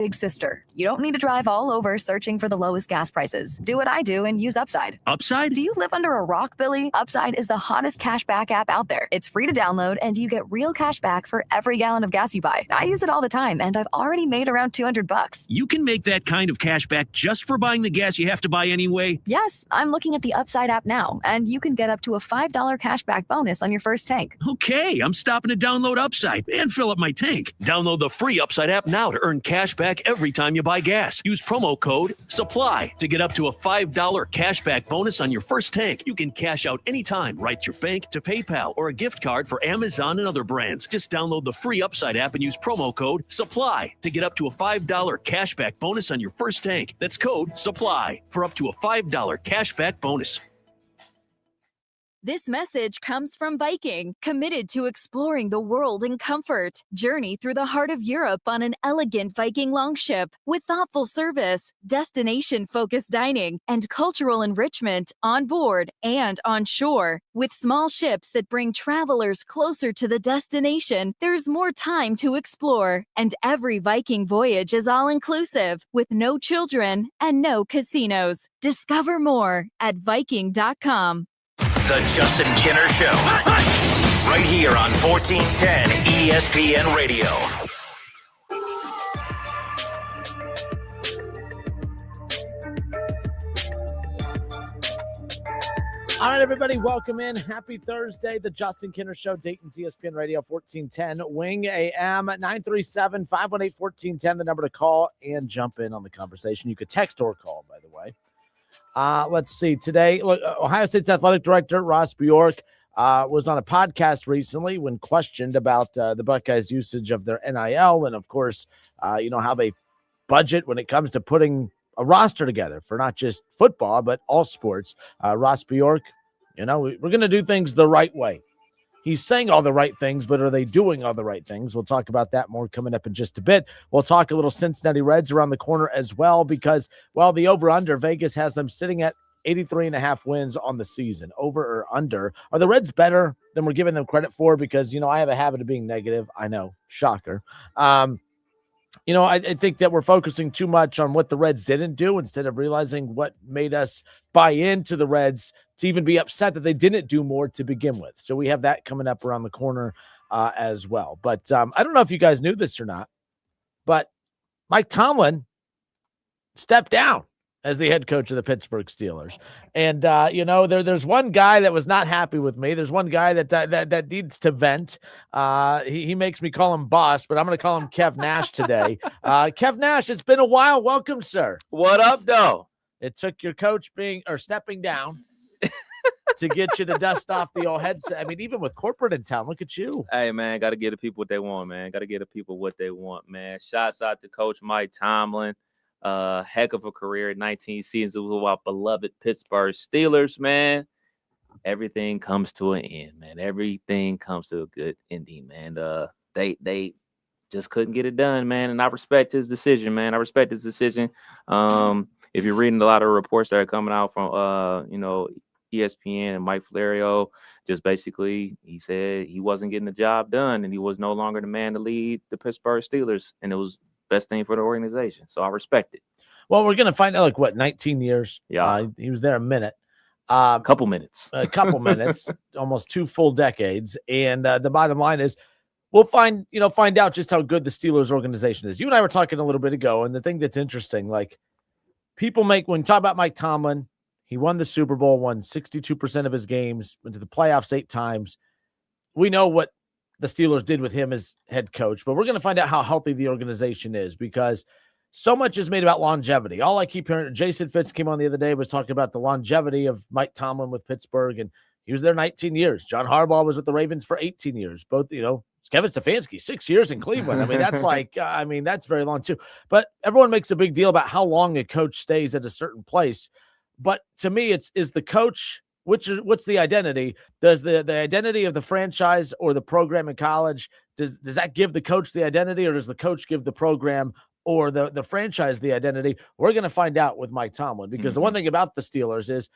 Big sister, you don't need to drive all over searching for the lowest gas prices. Do what I do and use Upside. Upside? Do you live under a rock, Billy? Upside is the hottest cashback app out there. It's free to download, and you get real cash back for every gallon of gas you buy. I use it all the time, and I've already made around $200. You can make that kind of cash back just for buying the gas you have to buy anyway? Yes, I'm looking at the Upside app now, and you can get up to a $5 cashback bonus on your first tank. Okay, I'm stopping to download Upside and fill up my tank. Download the free Upside app now to earn cash back every time you buy gas. Use promo code SUPPLY to get up to a $5 cashback bonus on your first tank. You can cash out anytime, right to your bank, to PayPal, or a gift card for Amazon and other brands. Just download the free Upside app and use promo code SUPPLY to get up to a $5 cashback bonus on your first tank. That's code SUPPLY for up to a $5 cashback bonus. This message comes from Viking, committed to exploring the world in comfort. Journey through the heart of Europe on an elegant Viking longship with thoughtful service, destination-focused dining, and cultural enrichment on board and on shore. With small ships that bring travelers closer to the destination, there's more time to explore. And every Viking voyage is all-inclusive, with no children and no casinos. Discover more at Viking.com. The Justin Kinner Show. Right here on 1410 ESPN Radio. All right, everybody, welcome in. Happy Thursday. The Justin Kinner Show, Dayton's ESPN Radio, 1410 Wing AM, 937-518-1410, the number to call and jump in on the conversation. You could text or call, by the way. Let's see. Today, look, Ohio State's athletic director, Ross Bjork, was on a podcast recently when questioned about the Buckeyes' usage of their NIL and, of course, how they budget when it comes to putting a roster together for not just football, but all sports. Ross Bjork, we're going to do things the right way. He's saying all the right things, but are they doing all the right things? We'll talk about that more coming up in just a bit. We'll talk a little Cincinnati Reds around the corner as well because, the over-under, Vegas has them sitting at 83.5 wins on the season. Over or under. Are the Reds better than we're giving them credit for? Because, I have a habit of being negative. I know. Shocker. I think that we're focusing too much on what the Reds didn't do instead of realizing what made us buy into the Reds to even be upset that they didn't do more to begin with. So we have that coming up around the corner as well. But I don't know if you guys knew this or not, but Mike Tomlin stepped down as the head coach of the Pittsburgh Steelers. And, there's one guy that was not happy with me. There's one guy that needs to vent. He makes me call him boss, but I'm going to call him Kev Nash today. Kev Nash, it's been a while. Welcome, sir. What up, though? It took your coach stepping down to get you to dust off the old headset. I mean, even with corporate in town, look at you. Hey, man, got to give the people what they want, man. Got to give the people what they want, man. Shouts out to Coach Mike Tomlin. Heck of a career, 19 seasons with our beloved Pittsburgh Steelers, man. Everything comes to an end, man. Everything comes to a good ending, man. They just couldn't get it done, man. And I respect his decision, man. I respect his decision. If you're reading a lot of reports that are coming out from, ESPN and Mike Florio, just basically he said he wasn't getting the job done and he was no longer the man to lead the Pittsburgh Steelers. And it was best thing for the organization. So I respect it. Well, we're going to find out 19 years. Yeah. He was there a minute. A couple minutes, almost 2 full decades. And the bottom line is we'll find out just how good the Steelers organization is. You and I were talking a little bit ago. And the thing that's interesting, when you talk about Mike Tomlin, he won the Super Bowl, won 62% of his games, went to the playoffs 8 times. We know what the Steelers did with him as head coach, but we're going to find out how healthy the organization is because so much is made about longevity. All I keep hearing, Jason Fitz came on the other day, was talking about the longevity of Mike Tomlin with Pittsburgh, and he was there 19 years. John Harbaugh was with the Ravens for 18 years. Both, Kevin Stefanski, 6 years in Cleveland. I mean, that's that's very long too. But everyone makes a big deal about how long a coach stays at a certain place. But to me, is the coach, what's the identity? Does the identity of the franchise or the program in college, does that give the coach the identity, or does the coach give the program or the franchise the identity? We're going to find out with Mike Tomlin, because the one thing about the Steelers is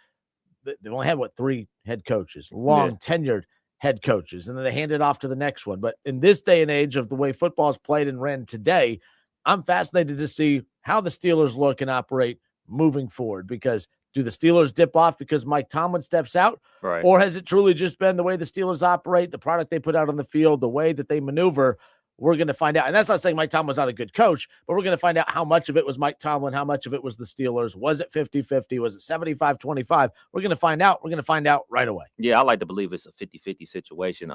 they only had 3 head coaches, tenured head coaches, and then they hand it off to the next one. But in this day and age of the way football is played and ran today, I'm fascinated to see how the Steelers look and operate moving forward, because do the Steelers dip off because Mike Tomlin steps out? Right. Or has it truly just been the way the Steelers operate, the product they put out on the field, the way that they maneuver? We're going to find out. And that's not saying Mike Tomlin's not a good coach, but we're going to find out how much of it was Mike Tomlin, how much of it was the Steelers. Was it 50-50? Was it 75-25? We're going to find out. We're going to find out right away. Yeah, I like to believe it's a 50-50 situation.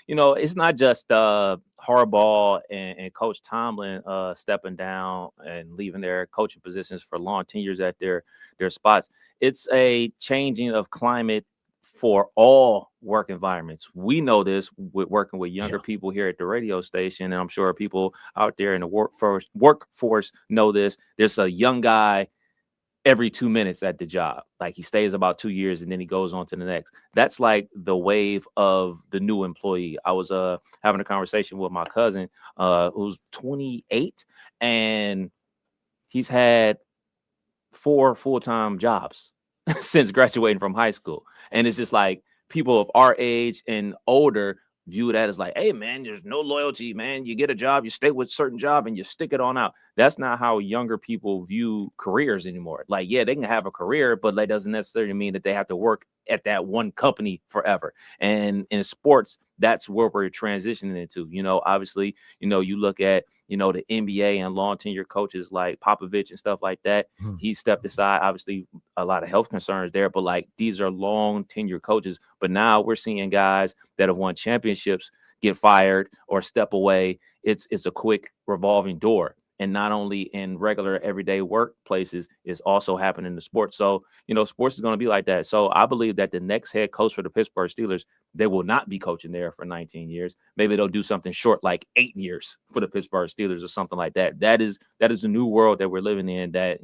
It's not just Harbaugh and Coach Tomlin stepping down and leaving their coaching positions for long tenures at their spots. It's a changing of climate for all work environments. We know this with working with younger people here at the radio station, and I'm sure people out there in the workforce know this. There's a young guy every 2 minutes at the job. Like, he stays about 2 years and then he goes on to the next. That's like the wave of the new employee. I was having a conversation with my cousin who's 28, and he's had 4 full-time jobs since graduating from high school. And it's just like people of our age and older view that as like, hey, man, there's no loyalty, man. You get a job, you stay with a certain job, and you stick it on out. That's not how younger people view careers anymore. Like, yeah, they can have a career, but that doesn't necessarily mean that they have to work at that one company forever. And in sports, that's where we're transitioning into. Obviously, you look at, the NBA and long tenure coaches like Popovich and stuff like that. He stepped aside, obviously a lot of health concerns there, but like, these are long tenure coaches. But now we're seeing guys that have won championships get fired or step away. It's a quick revolving door. And not only in regular everyday workplaces, it's also happening in the sports. So, sports is going to be like that. So I believe that the next head coach for the Pittsburgh Steelers, they will not be coaching there for 19 years. Maybe they'll do something short, like 8 years for the Pittsburgh Steelers or something like that. That is the new world that we're living in, that,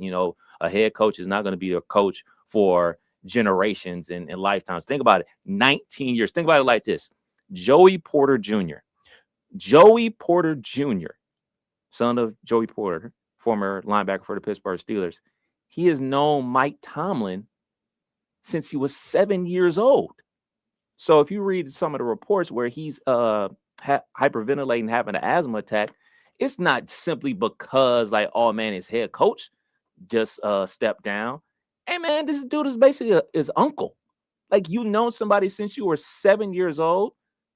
a head coach is not going to be a coach for generations and lifetimes. Think about it. 19 years. Think about it like this. Joey Porter Jr., son of Joey Porter, former linebacker for the Pittsburgh Steelers. He has known Mike Tomlin since he was 7 years old. So if you read some of the reports where he's hyperventilating, having an asthma attack, it's not simply because, like, oh, man, his head coach just stepped down. Hey, man, this dude is basically his uncle. Like, somebody since you were 7 years old.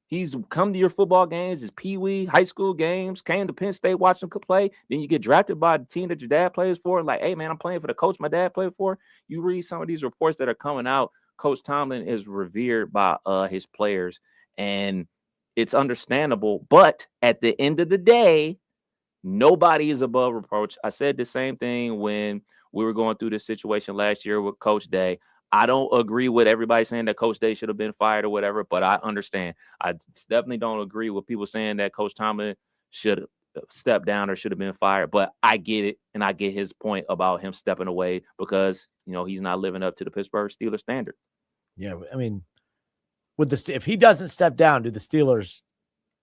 He's come to your football games, his peewee, high school games, came to Penn State, watched him play. Then you get drafted by the team that your dad plays for. Like, hey, man, I'm playing for the coach my dad played for. You read some of these reports that are coming out. Coach Tomlin is revered by his players, and it's understandable. But at the end of the day, nobody is above reproach. I said the same thing when we were going through this situation last year with Coach Day. I don't agree with everybody saying that Coach Day should have been fired or whatever, but I understand. I definitely don't agree with people saying that Coach Tomlin should have stepped down or should have been fired, but I get it, and I get his point about him stepping away because, he's not living up to the Pittsburgh Steelers standard. Yeah, I mean, if he doesn't step down, do the Steelers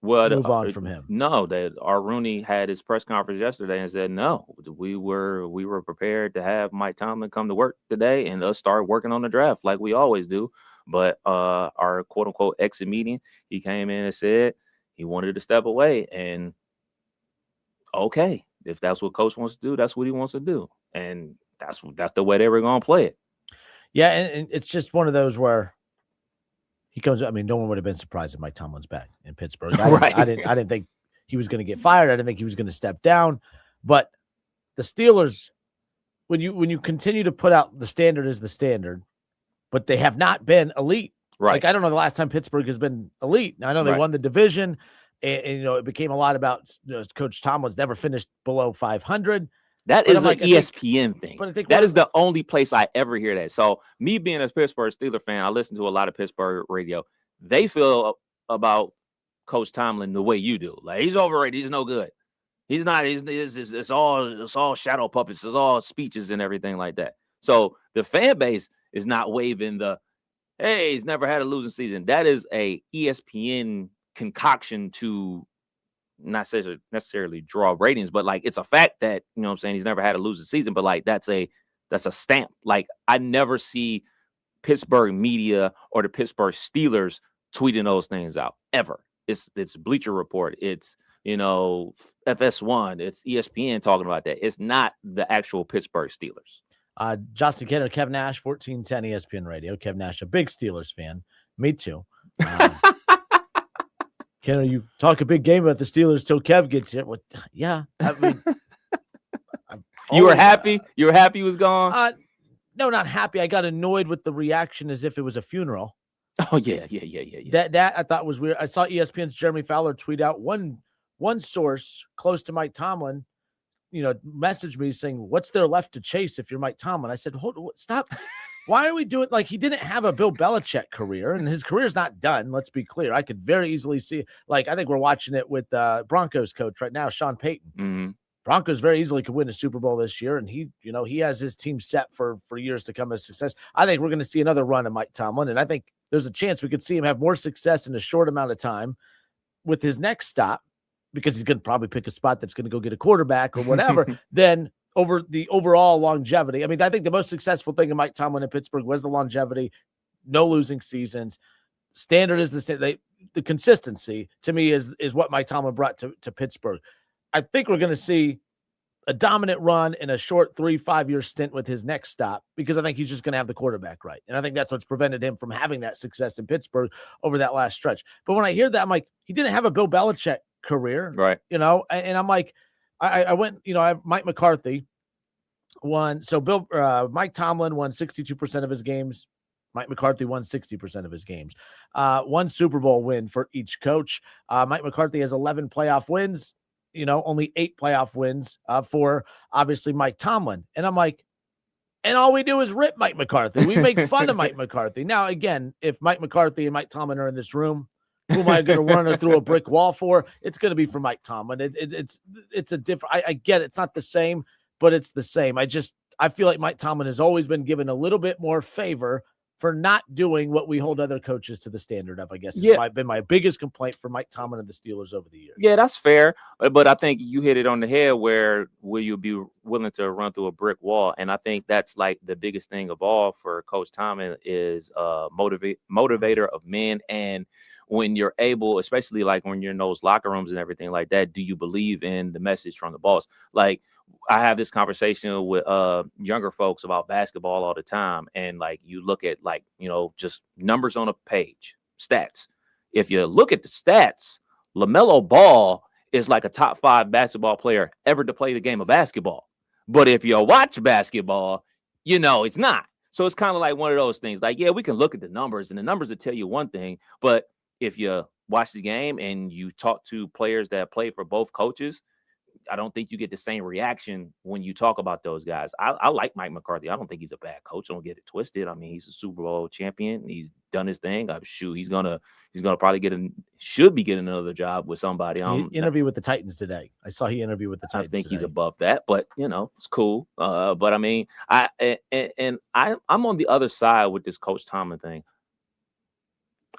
move on from him? No, that Rooney had his press conference yesterday and said, no, we were prepared to have Mike Tomlin come to work today and us start working on the draft like we always do. But our quote unquote exit meeting, he came in and said he wanted to step away. And okay, if that's what coach wants to do, that's what he wants to do. And that's the way they were going to play it. Yeah. And it's just one of those where he comes. I mean, no one would have been surprised if Mike Tomlin's back in Pittsburgh. I didn't think he was going to get fired. I didn't think he was going to step down. But the Steelers, when you continue to put out the standard is the standard, but they have not been elite. Right. Like, I don't know the last time Pittsburgh has been elite. Now, I know they won the division, and it became a lot about Coach Tomlin's never finished below 500. That is an ESPN thing. But I think that is the only place I ever hear that. So me being a Pittsburgh Steelers fan, I listen to a lot of Pittsburgh radio. They feel about Coach Tomlin the way you do. Like, he's overrated. He's no good. He's not. It's all shadow puppets. It's all speeches and everything like that. So the fan base is not waving the, hey, he's never had a losing season. That is a ESPN concoction to not necessarily draw ratings, but like, it's a fact that, what I'm saying, he's never had a losing season, but like, that's a stamp. Like, I never see Pittsburgh media or the Pittsburgh Steelers tweeting those things out ever. It's Bleacher Report, it's FS1. It's ESPN talking about that. It's not the actual Pittsburgh Steelers. Justin Kidder, Kev Nash, 1410 ESPN Radio. Kev Nash, a big Steelers fan. Me too. Kidder, you talk a big game about the Steelers till Kev gets here. What? Yeah, I mean, you were happy. You were happy he was gone. No, not happy. I got annoyed with the reaction as if it was a funeral. Oh yeah. That I thought was weird. I saw ESPN's Jeremy Fowler tweet out one source close to Mike Tomlin, messaged me saying, "What's there left to chase if you're Mike Tomlin?" I said, stop. Why are we doing like he didn't have a Bill Belichick career and his career's not done? Let's be clear. I could very easily see, like, I think we're watching it with Broncos coach right now, Sean Payton. Mm-hmm. Broncos very easily could win a Super Bowl this year, and he has his team set for years to come as success. I think we're going to see another run of Mike Tomlin, and I think there's a chance we could see him have more success in a short amount of time with his next stop, because he's going to probably pick a spot that's going to go get a quarterback or whatever, than over the overall longevity. I mean, I think the most successful thing of Mike Tomlin in Pittsburgh was the longevity, no losing seasons. Standard is the consistency, to me, is what Mike Tomlin brought to Pittsburgh. I think we're going to see a dominant run in a short 3-5 year stint with his next stop, because I think he's just going to have the quarterback right. And I think that's what's prevented him from having that success in Pittsburgh over that last stretch. But when I hear that, I'm like, he didn't have a Bill Belichick career, right? And I'm like, I went, I have Mike McCarthy won. So Mike Tomlin won 62% of his games. Mike McCarthy won 60% of his games. One Super Bowl win for each coach. Mike McCarthy has 11 playoff wins. Only 8 playoff wins for obviously Mike Tomlin. And I'm like, and all we do is rip Mike McCarthy. We make fun of Mike McCarthy. Now, again, if Mike McCarthy and Mike Tomlin are in this room, who am I going to run her through a brick wall for? It's going to be for Mike Tomlin. It's a different. I get it. It's not the same, but it's the same. I feel like Mike Tomlin has always been given a little bit more favor for not doing what we hold other coaches to the standard of, I guess. It's been my biggest complaint for Mike Tomlin and the Steelers over the years. Yeah, that's fair. But I think you hit it on the head. Where will you be willing to run through a brick wall? And I think that's like the biggest thing of all for Coach Tomlin is motivator of men. And when you're able, especially like when you're in those locker rooms and everything like that, do you believe in the message from the boss? Like, I have this conversation with younger folks about basketball all the time. And like, you look at like, just numbers on a page, stats. If you look at the stats, LaMelo Ball is like a top 5 basketball player ever to play the game of basketball. But if you watch basketball, it's not. So it's kind of like one of those things. Like, yeah, we can look at the numbers and the numbers will tell you one thing, but if you watch the game and you talk to players that play for both coaches, I don't think you get the same reaction when you talk about those guys. I like Mike McCarthy. I don't think he's a bad coach. Don't get it twisted. I mean, he's a Super Bowl champion. He's done his thing. I'm sure he's gonna probably should be getting another job with somebody. He interviewed with the Titans today. I saw he interviewed with the Titans. I think today. He's above that, but it's cool. But I mean, I'm on the other side with this Coach Tomlin thing.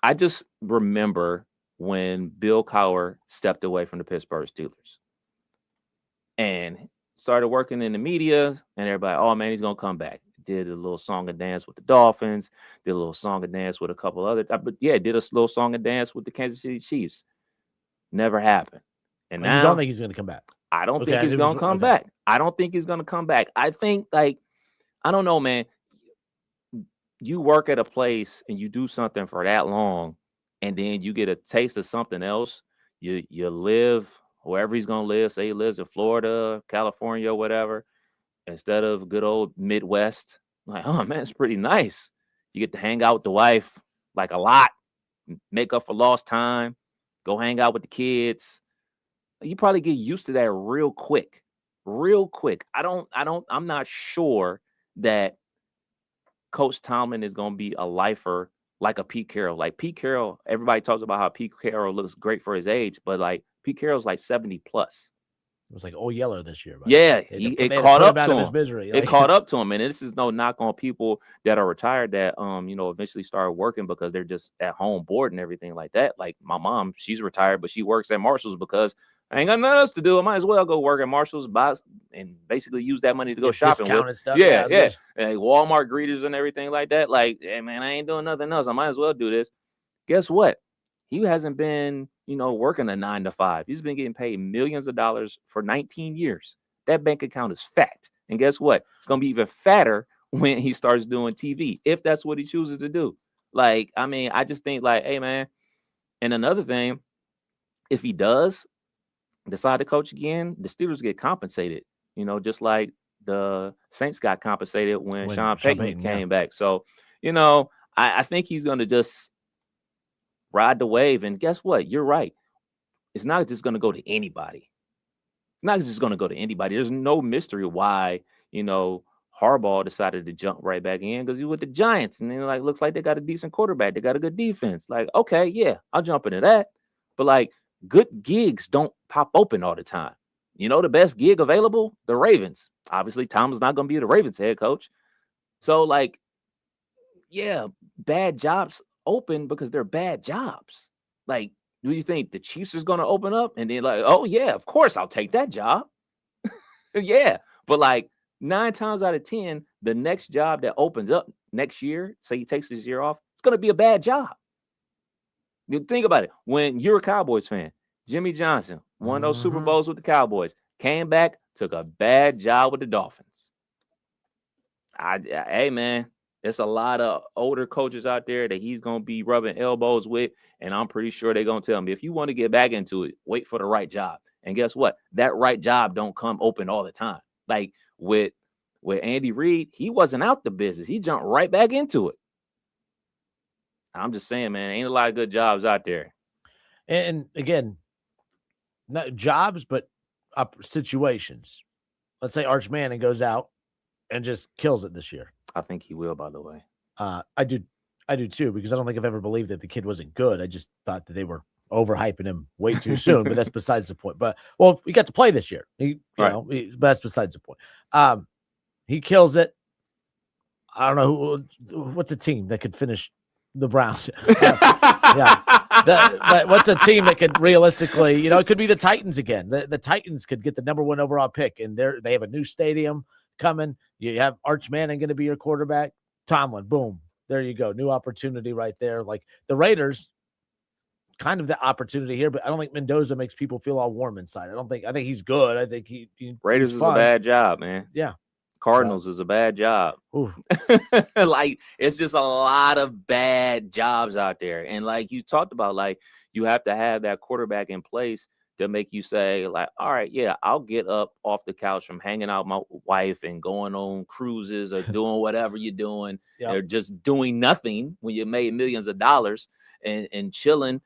I just remember when Bill Cowher stepped away from the Pittsburgh Steelers and started working in the media, and everybody, oh man, he's gonna come back. Did a little song and dance with the Dolphins, did a little song and dance with a couple other, but did a little song and dance with the Kansas City Chiefs. Never happened. And now, you don't think he's gonna come back? I don't think he's gonna come back. I don't think he's gonna come back. I think, like, I don't know, man. You work at a place and you do something for that long, and then you get a taste of something else. You live wherever he's gonna live. Say he lives in Florida, California, or whatever, instead of good old Midwest. Like, oh man, it's pretty nice. You get to hang out with the wife like a lot, make up for lost time, go hang out with the kids. You probably get used to that real quick. I'm not sure that Coach Tomlin is going to be a lifer like a Pete Carroll. Like Pete Carroll, everybody talks about how Pete Carroll looks great for his age, but like Pete Carroll's like 70 plus. It was like Yeller this year. Yeah, it caught up to him. His misery. It caught up to him, and this is no knock on people that are retired that eventually started working because they're just at home bored and everything like that. Like my mom, she's retired, but she works at Marshall's because I ain't got nothing else to do. I might as well go work at Marshall's, buy and basically use that money to go shopping with. Stuff. Yeah. Like Walmart greeters and everything like that. Like, hey man, I ain't doing nothing else. I might as well do this. Guess what? He hasn't been working a 9 to 5. He's been getting paid millions of dollars for 19 years. That bank account is fat. And guess what? It's going to be even fatter when he starts doing TV, if that's what he chooses to do. Like, I mean, I just think like, hey, man. And another thing, if he does decide to coach again, the Steelers get compensated, just like the Saints got compensated when Sean Payton came back. So, I think he's going to just ride the wave. And guess what? You're right. It's not just going to go to anybody. There's no mystery why, Harbaugh decided to jump right back in because he's with the Giants. And then looks like they got a decent quarterback. They got a good defense. Like, okay, yeah, I'll jump into that. But good gigs don't pop open all the time. The best gig available, the Ravens. Obviously, Tomlin's not going to be the Ravens head coach. So yeah, bad jobs open because they're bad jobs. Do you think the Chiefs is going to open up and then oh yeah, of course I'll take that job. Yeah, but 9 times out of 10, the next job that opens up next year, say he takes this year off, it's going to be a bad job. You think about it. When you're a Cowboys fan, Jimmy Johnson won those Super Bowls with the Cowboys, came back, took a bad job with the Dolphins. Hey man, there's a lot of older coaches out there that he's going to be rubbing elbows with, and I'm pretty sure they're going to tell him, if you want to get back into it, wait for the right job. And guess what? That right job don't come open all the time. With Andy Reid, he wasn't out the business. He jumped right back into it. I'm just saying, man, ain't a lot of good jobs out there. And again, not jobs, but situations. Let's say Arch Manning goes out and just kills it this year. I think he will, by the way. I do too, because I don't think I've ever believed that the kid wasn't good. I just thought that they were overhyping him way too soon, but that's besides the point. But he got to play this year. But that's besides the point. He kills it. I don't know what's a team that could finish the Browns. What's a team that could realistically, it could be the Titans again. The Titans could get the number 1 overall pick, and they have a new stadium coming. You have Arch Manning going to be your quarterback. Tomlin, boom, there you go, new opportunity right there. The Raiders, kind of the opportunity here, but I don't think Mendoza makes people feel all warm inside. I think he's good. I think Raiders is a bad job, man. Yeah. Cardinals is a bad job. It's just a lot of bad jobs out there. And you talked about, you have to have that quarterback in place to make you say, all right, yeah, I'll get up off the couch from hanging out with my wife and going on cruises or doing whatever you're doing. Yep. Or just doing nothing when you made millions of dollars and chilling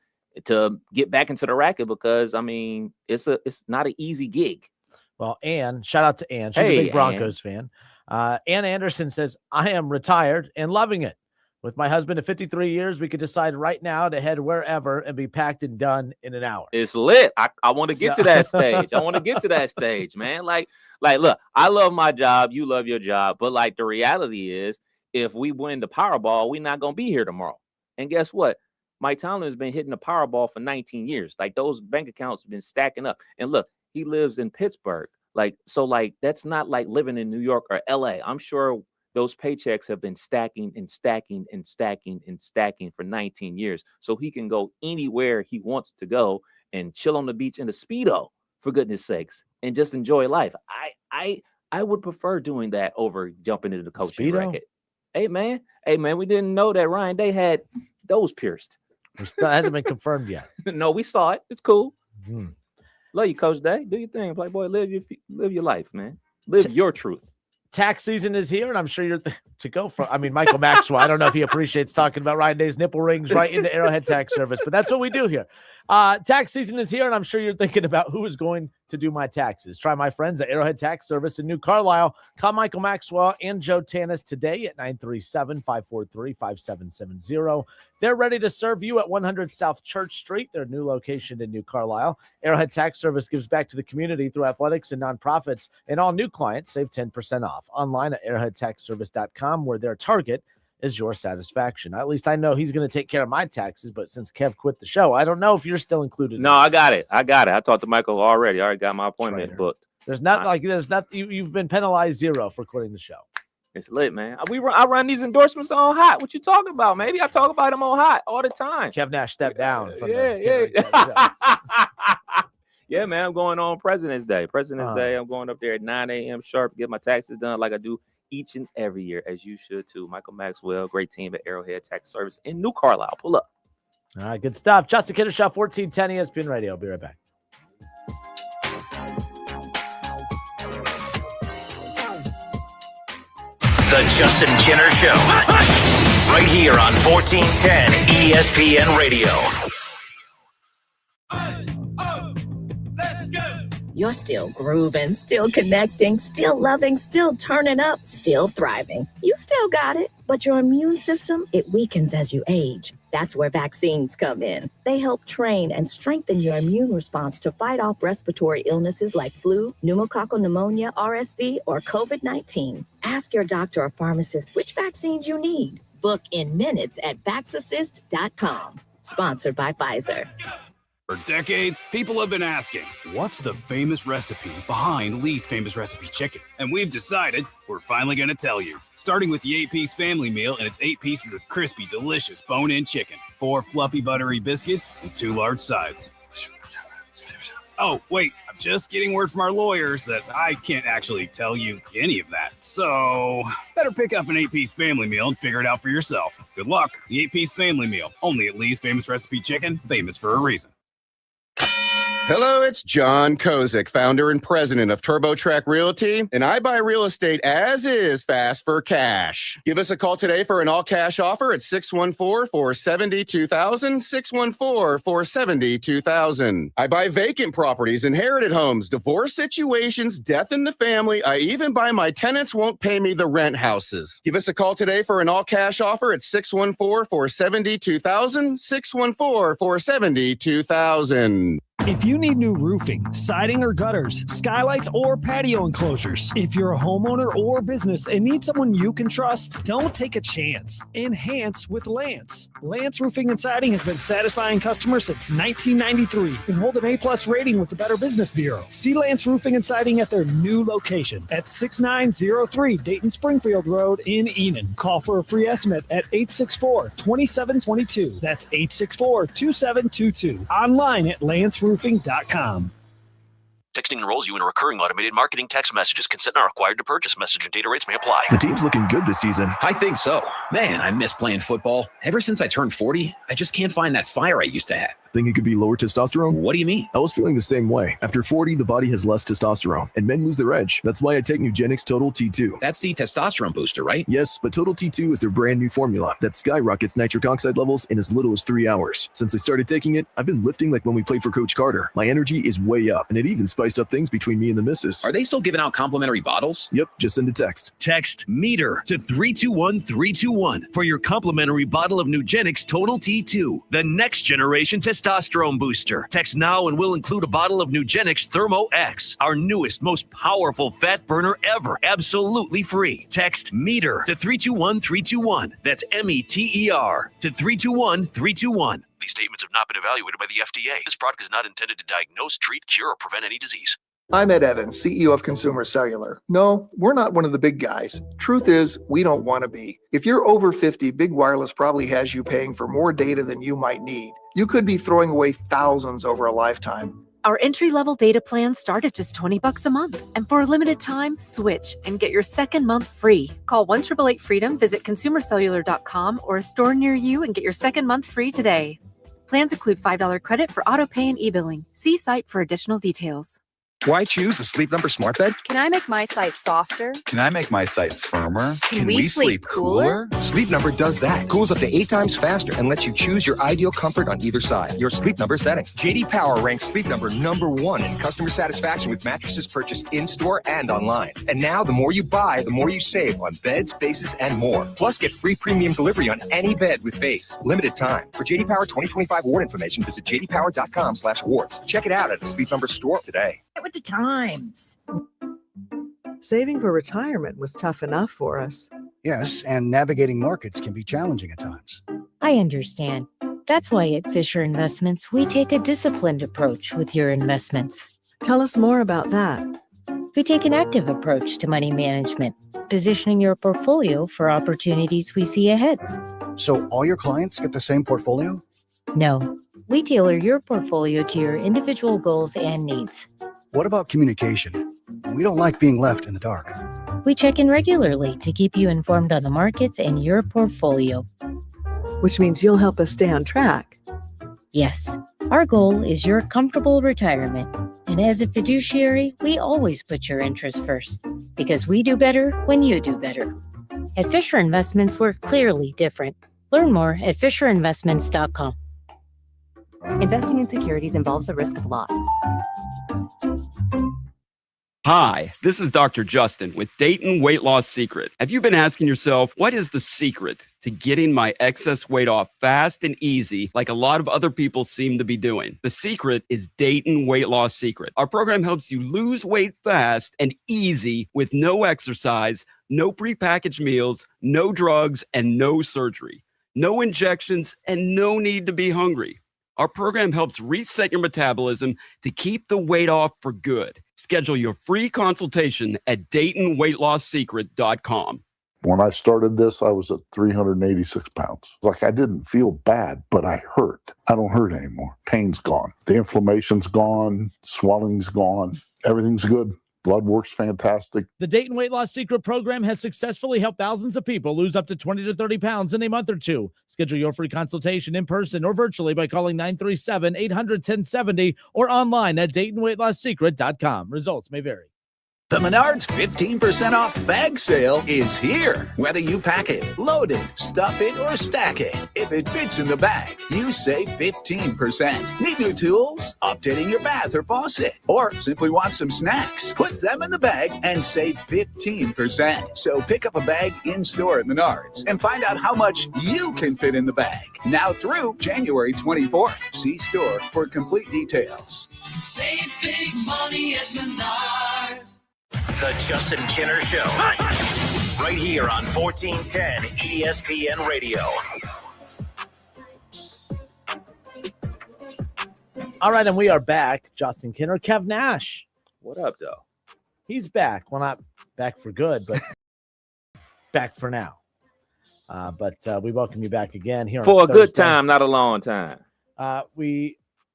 to get back into the racket, because it's not an easy gig. Well, Ann, shout out to Ann. She's a big Broncos fan. Ann Anderson says, I am retired and loving it. With my husband of 53 years, we could decide right now to head wherever and be packed and done in an hour. It's lit. I want to get to that stage. I want to get to that stage, man. Look, I love my job. You love your job. But the reality is, if we win the Powerball, we're not going to be here tomorrow. And guess what? Mike Tomlin has been hitting the Powerball for 19 years. Those bank accounts have been stacking up. And look, he lives in Pittsburgh. That's not like living in New York or LA. I'm sure those paychecks have been stacking and stacking and stacking and stacking for 19 years. So he can go anywhere he wants to go and chill on the beach in a Speedo, for goodness sakes, and just enjoy life. I would prefer doing that over jumping into the coaching racket. Hey man, we didn't know that Ryan Day had those pierced. It still hasn't been confirmed yet. No, we saw it. It's cool. Love you, Coach Day. Do your thing, Playboy. Live your life, man. Live your truth. Tax season is here, and I'm sure you're to go for. Michael Maxwell, I don't know if he appreciates talking about Ryan Day's nipple rings right into Arrowhead Tax Service, but that's what we do here. Tax season is here, and I'm sure you're thinking about who is going to do my taxes. Try my friends at Arrowhead Tax Service in New Carlisle. Call Michael Maxwell and Joe Tanis today at 937-543-5770. They're ready to serve you at 100 South Church Street, their new location in New Carlisle. Arrowhead Tax Service gives back to the community through athletics and nonprofits, and all new clients save 10% off. Online at arrowheadtaxservice.com, where their target is your satisfaction. At least I know he's going to take care of my taxes, but since Kev quit the show, I don't know if you're still included. No, I got it. I talked to Michael already. I already got my appointment booked. There's not you've been penalized 0 for quitting the show. It's lit, man. I run these endorsements on hot. What you talking about? Maybe I talk about them on hot all the time. Kev Nash stepped down. From Yeah, man. I'm going on President's Day. Day. I'm going up there at 9 a.m. sharp, get my taxes done like I do each and every year, as you should too. Michael Maxwell, great team at Arrowhead Tax Service in New Carlisle. Pull up. All right, good stuff. Justin Kinnershaw, 1410 ESPN Radio. I'll be right back. The Justin Kinner Show. Right here on 1410 ESPN Radio. You're still grooving, still connecting, still loving, still turning up, still thriving. You still got it, but your immune system, it weakens as you age. That's where vaccines come in. They help train and strengthen your immune response to fight off respiratory illnesses like flu, pneumococcal pneumonia, RSV, or COVID-19. Ask your doctor or pharmacist which vaccines you need. Book in minutes at vaxassist.com. Sponsored by Pfizer. For decades, people have been asking, what's the famous recipe behind Lee's Famous Recipe Chicken? And we've decided we're finally going to tell you. Starting with the 8-piece family meal and its 8 pieces of crispy, delicious bone-in chicken, 4 fluffy, buttery biscuits, and 2 large sides. Oh, wait, I'm just getting word from our lawyers that I can't actually tell you any of that. So, better pick up an 8-piece family meal and figure it out for yourself. Good luck. The 8-piece family meal, only at Lee's Famous Recipe Chicken, famous for a reason. Hello, it's John Kozik, founder and president of TurboTrack Realty, and I buy real estate as is fast for cash. Give us a call today for an all-cash offer at 614-470-2000, 614-470-2000. I buy vacant properties, inherited homes, divorce situations, death in the family. I even buy my tenants won't pay me the rent houses. Give us a call today for an all-cash offer at 614-470-2000, 614-470-2000. If you need new roofing, siding or gutters, skylights or patio enclosures, if you're a homeowner or business and need someone you can trust, don't take a chance. Enhance with Lance. Lance Roofing and Siding has been satisfying customers since 1993 and hold an A+ rating with the Better Business Bureau. See Lance Roofing and Siding at their new location at 6903 Dayton Springfield Road in Enid. Call for a free estimate at 864-2722. That's 864-2722. Online at lanceroofing.com. Texting enrolls you in a recurring automated marketing text messages. Consent not required to purchase. Message and data rates may apply. The team's looking good this season. I think so. Man, I miss playing football. Ever since I turned 40, I just can't find that fire I used to have. Think it could be lower testosterone? What do you mean? I was feeling the same way. After 40, the body has less testosterone, and men lose their edge. That's why I take Nugenix Total T2. That's the testosterone booster, right? Yes, but Total T2 is their brand new formula that skyrockets nitric oxide levels in as little as 3 hours. Since I started taking it, I've been lifting like when we played for Coach Carter. My energy is way up, and it even spiced up things between me and the missus. Are they still giving out complimentary bottles? Yep, just send a text. Text METER to 321-321 for your complimentary bottle of Nugenix Total T2, the next generation testosterone booster. Text now and we'll include a bottle of Nugenix Thermo X, our newest, most powerful fat burner ever, absolutely free. Text METER to 321-321. That's METER to 321-321. These statements have not been evaluated by the FDA. This product is not intended to diagnose, treat, cure, or prevent any disease. I'm Ed Evans, CEO of Consumer Cellular. No, we're not one of the big guys. Truth is, we don't want to be. If you're over 50, Big Wireless probably has you paying for more data than you might need. You could be throwing away thousands over a lifetime. Our entry-level data plans start at just $20 a month. And for a limited time, switch and get your second month free. Call 1-888-FREEDOM, visit consumercellular.com or a store near you and get your second month free today. Plans include $5 credit for auto pay and e-billing. See site for additional details. Why choose a Sleep Number smart bed? Can I make my site softer? Can I make my site firmer? Can we sleep cooler? Sleep Number does that. Cools up to 8 times faster and lets you choose your ideal comfort on either side. Your Sleep Number setting. JD Power ranks Sleep Number #1 in customer satisfaction with mattresses purchased in-store and online. And now, the more you buy, the more you save on beds, bases, and more. Plus, get free premium delivery on any bed with base. Limited time. For JD Power 2025 award information, visit jdpower.com/awards. Check it out at the Sleep Number store today. With the times. Saving for retirement was tough enough for us. Yes, and navigating markets can be challenging at times. I understand. That's why at Fisher Investments, we take a disciplined approach with your investments. Tell us more about that. We take an active approach to money management, positioning your portfolio for opportunities we see ahead. So all your clients get the same portfolio? No, we tailor your portfolio to your individual goals and needs. What about communication? We don't like being left in the dark. We check in regularly to keep you informed on the markets and your portfolio. Which means you'll help us stay on track. Yes, our goal is your comfortable retirement. And as a fiduciary, we always put your interests first because we do better when you do better. At Fisher Investments, we're clearly different. Learn more at FisherInvestments.com. Investing in securities involves the risk of loss. Hi, this is Dr. Justin with Dayton Weight Loss Secret. Have you been asking yourself, what is the secret to getting my excess weight off fast and easy like a lot of other people seem to be doing? The secret is Dayton Weight Loss Secret. Our program helps you lose weight fast and easy with no exercise, no prepackaged meals, no drugs, and no surgery. No injections and no need to be hungry. Our program helps reset your metabolism to keep the weight off for good. Schedule your free consultation at DaytonWeightLossSecret.com. When I started this, I was at 386 pounds. Like I didn't feel bad, but I hurt. I don't hurt anymore. Pain's gone. The inflammation's gone. Swelling's gone. Everything's good. Blood works fantastic. The Dayton Weight Loss Secret program has successfully helped thousands of people lose up to 20 to 30 pounds in a month or two. Schedule your free consultation in person or virtually by calling 937-800-1070 or online at DaytonWeightLossSecret.com. Results may vary. The Menards 15% off bag sale is here. Whether you pack it, load it, stuff it, or stack it, if it fits in the bag, you save 15%. Need new tools? Updating your bath or faucet? Or simply want some snacks? Put them in the bag and save 15%. So pick up a bag in-store at Menards and find out how much you can fit in the bag. Now through January 24th. See store for complete details. Save big money at Menards. The Justin Kinner Show. Right here on 1410 ESPN Radio. All right, and we are back. Justin Kinner, Kev Nash. What up, though? He's back. Well, not back for good, but back for now. But we welcome you back again here for on a good time, not a long time.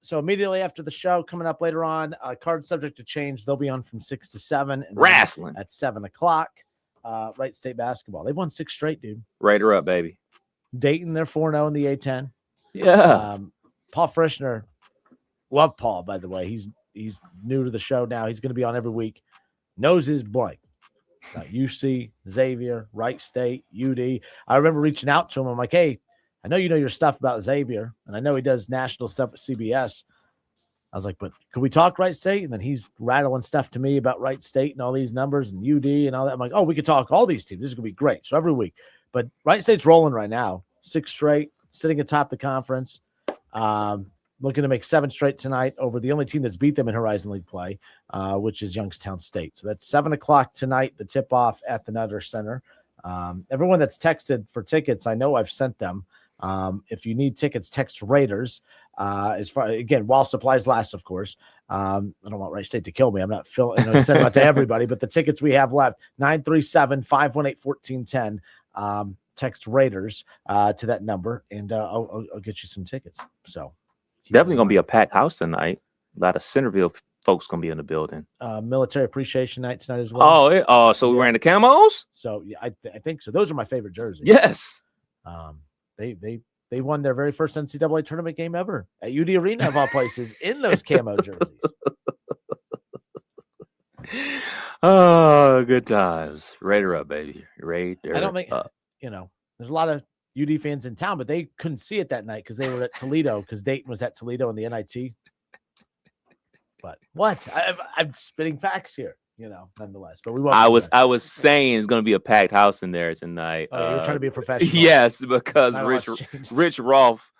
So immediately after the show, coming up later on, card subject to change. They'll be on from 6 to 7. And Wrestling at 7 o'clock. Wright State basketball. They've won 6 straight, dude. Raider up, baby. Dayton, they're 4-0 in the A10. Yeah. Paul Frischner. Love Paul, by the way. He's new to the show now. He's going to be on every week. Knows his blank. UC, Xavier, Wright State, UD. I remember reaching out to him. I'm like, hey, I know you know your stuff about Xavier, and I know he does national stuff at CBS. I was like, but could we talk Wright State? And then he's rattling stuff to me about Wright State and all these numbers and UD and all that. I'm like, oh, we could talk all these teams. This is going to be great. So every week. But Wright State's rolling right now. 6 straight, sitting atop the conference. Looking to make 7 straight tonight over the only team that's beat them in Horizon League play, which is Youngstown State. So that's 7 o'clock tonight, the tip-off at the Nutter Center. Everyone that's texted for tickets, I know I've sent them. If you need tickets, text Raiders. While supplies last, of course. I don't want Wright State to kill me. I'm not sending out to everybody, but the tickets we have left, 937-518-1410. Text Raiders to that number, and I'll get you some tickets. So definitely going to be a packed house tonight. A lot of Centerville folks going to be in the building. Military Appreciation Night tonight as well. So we wearing the camos? So yeah, I think so. Those are my favorite jerseys. Yes. They won their very first NCAA tournament game ever at UD Arena of all places in those camo jerseys. Oh, good times. Raider up, baby. Raider I don't make up. There's a lot of UD fans in town, but they couldn't see it that night because they were at Toledo because Dayton was at Toledo in the NIT. But what? I'm spitting facts here, nonetheless. But I was saying it's going to be a packed house in there tonight. Oh, you were trying to be a professional. Yes, because Rich Rolfe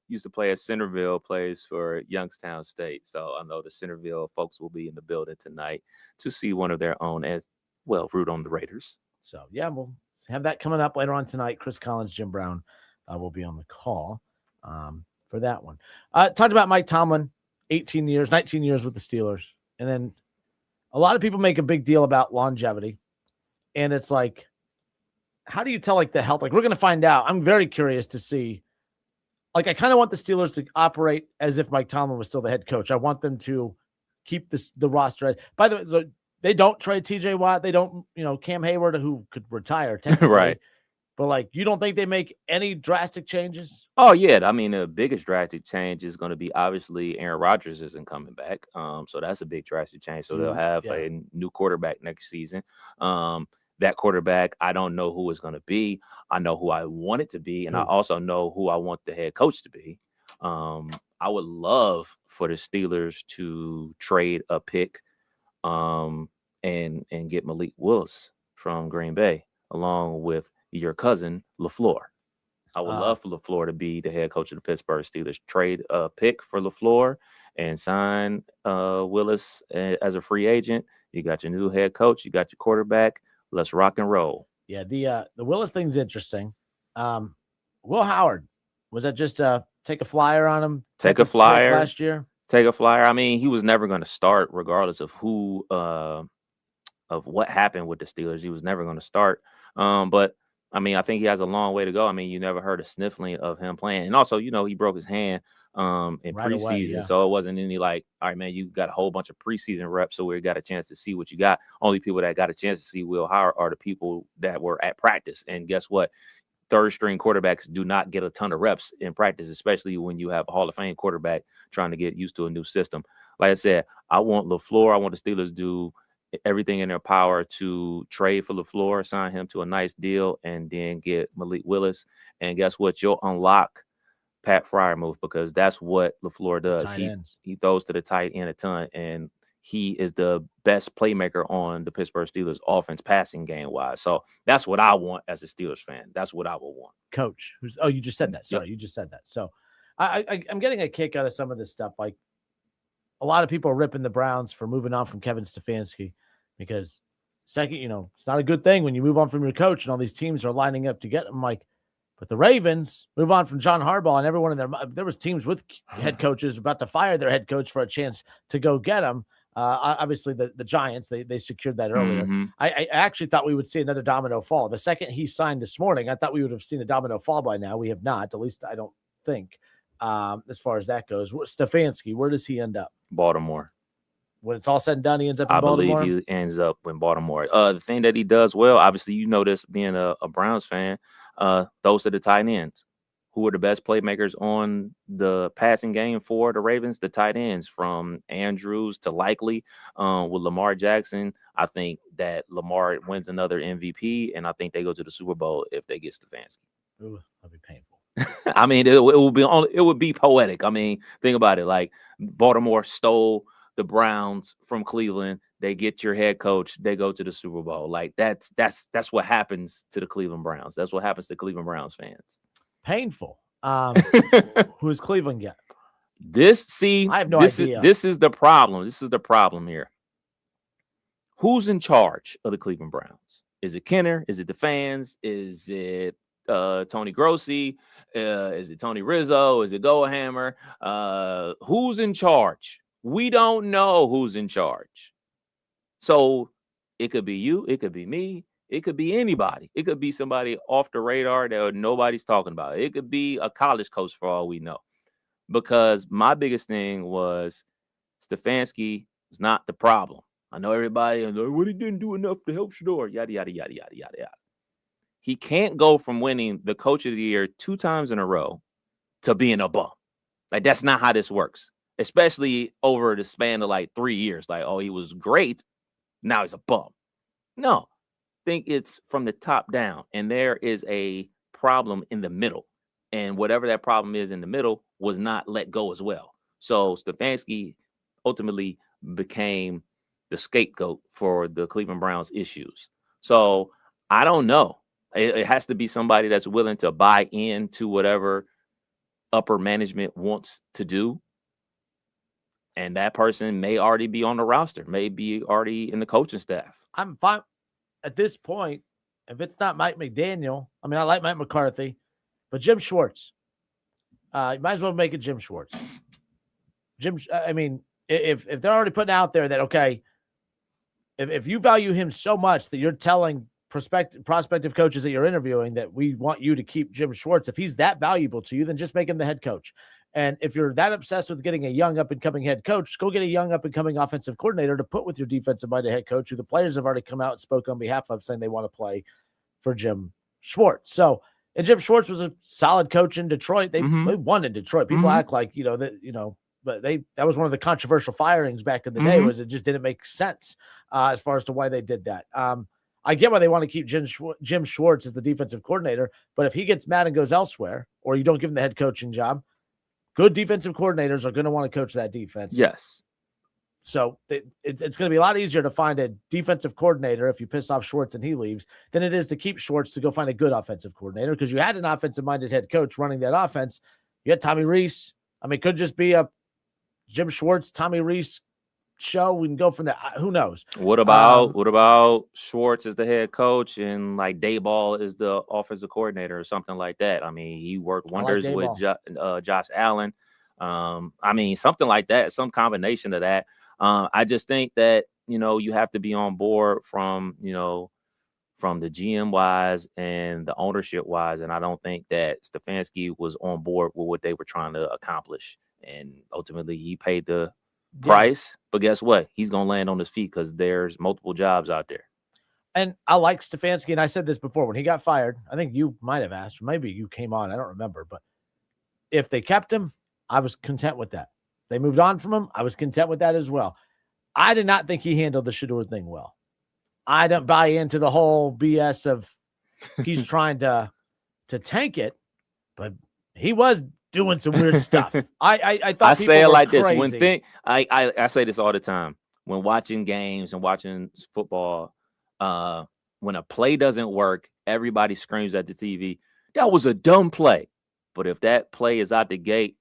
used to play at Centerville, plays for Youngstown State. So I know the Centerville folks will be in the building tonight to see one of their own as well, root on the Raiders. So, yeah, we'll have that coming up later on tonight. Chris Collins, Jim Brown will be on the call for that one. Talked about Mike Tomlin, 19 years with the Steelers. And then a lot of people make a big deal about longevity. And it's like, how do you tell like the help? Like, we're going to find out. I'm very curious to see. Like, I kind of want the Steelers to operate as if Mike Tomlin was still the head coach. I want them to keep the roster. By the way, they don't trade TJ Watt. They don't, Cam Hayward, who could retire technically. Right. But like, you don't think they make any drastic changes? Oh yeah, I mean the biggest drastic change is going to be obviously Aaron Rodgers isn't coming back, so that's a big drastic change. So they'll have a new quarterback next season. That quarterback, I don't know who it's going to be. I know who I want it to be, and I also know who I want the head coach to be. I would love for the Steelers to trade a pick, and get Malik Willis from Green Bay along with your cousin LaFleur. I would love for LaFleur to be the head coach of the Pittsburgh Steelers. Trade a pick for LaFleur and sign Willis as a free agent. You got your new head coach. You got your quarterback. Let's rock and roll. Yeah, the Willis thing's interesting. Will Howard, was that just take a flyer on him? Take a flyer last year? Take a flyer. I mean, he was never going to start regardless of who of what happened with the Steelers. He was never going to start. But I mean, I think he has a long way to go. I mean, you never heard a sniffling of him playing. And also, he broke his hand in Right preseason. away, yeah. So it wasn't any like, all right, man, you got a whole bunch of preseason reps. So we got a chance to see what you got. Only people that got a chance to see Will Howard are the people that were at practice. And guess what? Third string quarterbacks do not get a ton of reps in practice, especially when you have a Hall of Fame quarterback trying to get used to a new system. Like I said, I want LaFleur. I want the Steelers to do everything in their power to trade for LaFleur, sign him to a nice deal, and then get Malik Willis. And guess what? You'll unlock Pat Freiermuth, because that's what LaFleur does. He throws to the tight end a ton, and he is the best playmaker on the Pittsburgh Steelers offense passing game wise. So that's what I want as a Steelers fan. That's what I would want. Coach, you just said that. Sorry, You just said that. So I'm getting a kick out of some of this stuff. Like, a lot of people are ripping the Browns for moving on from Kevin Stefanski, because second, it's not a good thing when you move on from your coach and all these teams are lining up to get them. Like, but the Ravens move on from John Harbaugh, and everyone in there was teams with head coaches about to fire their head coach for a chance to go get him. Obviously, the Giants, they secured that earlier. Mm-hmm. I actually thought we would see another domino fall. The second he signed this morning, I thought we would have seen a domino fall by now. We have not, at least I don't think, as far as that goes. Stefanski, where does he end up? Baltimore. When it's all said and done, he ends up in Baltimore? I believe he ends up in Baltimore. The thing that he does well, obviously, this being a Browns fan, those are the tight ends. Who are the best playmakers on the passing game for the Ravens? The tight ends, from Andrews to Likely. With Lamar Jackson, I think that Lamar wins another MVP, and I think they go to the Super Bowl if they get Stefanski. Ooh, that'd be painful. I mean, it would be poetic. I mean, think about it. Like, Baltimore stole the Browns from Cleveland. They get your head coach. They go to the Super Bowl. Like, that's what happens to the Cleveland Browns. That's what happens to Cleveland Browns fans. Painful. Who's Cleveland get? I have no idea. This is the problem. This is the problem here. Who's in charge of the Cleveland Browns? Is it Kenner? Is it the fans? Is it Tony Grossi? Is it Tony Rizzo? Is it Goldhammer? Who's in charge? We don't know who's in charge. So it could be you. It could be me. It could be anybody. It could be somebody off the radar that nobody's talking about. It could be a college coach for all we know. Because my biggest thing was Stefanski is not the problem. I know everybody, well, he didn't do enough to help Shador, yada, yada, yada, yada, yada, yada. He can't go from winning the coach of the year 2 times in a row to being a bum. Like, that's not how this works, especially over the span of like 3 years. Like, oh, he was great. Now he's a bum. No. Think it's from the top down, and there is a problem in the middle, and whatever that problem is in the middle was not let go as well. So Stefanski ultimately became the scapegoat for the Cleveland Browns issues. So I don't know. It has to be somebody that's willing to buy into whatever upper management wants to do, and that person may already be on the roster, may be already in the coaching staff. I'm fine. At this point, if it's not Mike McDaniel, I mean, I like Mike McCarthy, but Jim Schwartz, you might as well make it Jim Schwartz. I mean, if they're already putting out there that, okay, if you value him so much that you're telling prospective coaches that you're interviewing that we want you to keep Jim Schwartz. If he's that valuable to you, then just make him the head coach. And if you're that obsessed with getting a young up-and-coming head coach, go get a young up-and-coming offensive coordinator to put with your defensive-minded head coach, who the players have already come out and spoke on behalf of, saying they want to play for Jim Schwartz. So, and Jim Schwartz was a solid coach in Detroit. They won in Detroit. People act like, but that was one of the controversial firings back in the day, was it just didn't make sense as far as to why they did that. I get why they want to keep Jim Schwartz as the defensive coordinator, but if he gets mad and goes elsewhere, or you don't give him the head coaching job, good defensive coordinators are going to want to coach that defense. Yes. So it's going to be a lot easier to find a defensive coordinator if you piss off Schwartz and he leaves than it is to keep Schwartz to go find a good offensive coordinator, because you had an offensive-minded head coach running that offense. You had Tommy Rees. I mean, it could just be a Jim Schwartz, Tommy Rees show. We can go from there. Who knows? What about Schwartz as the head coach and like Dayball is the offensive coordinator or something like that? I mean, he worked wonders with Josh Allen. I mean, something like that, some combination of that. I just think that, you have to be on board from the GM wise and the ownership wise. And I don't think that Stefanski was on board with what they were trying to accomplish. And ultimately he paid the price, but guess what? He's going to land on his feet because there's multiple jobs out there. And I like Stefanski, and I said this before when he got fired. I think you might have asked, or maybe you came on. I don't remember, but if they kept him, I was content with that. They moved on from him. I was content with that as well. I did not think he handled the Shedeur thing well. I don't buy into the whole BS of he's trying to tank it, but he was doing some weird stuff. I thought I say it like crazy. this. I say this all the time. When watching games and watching football, when a play doesn't work, everybody screams at the TV, that was a dumb play. But if that play is out the gate,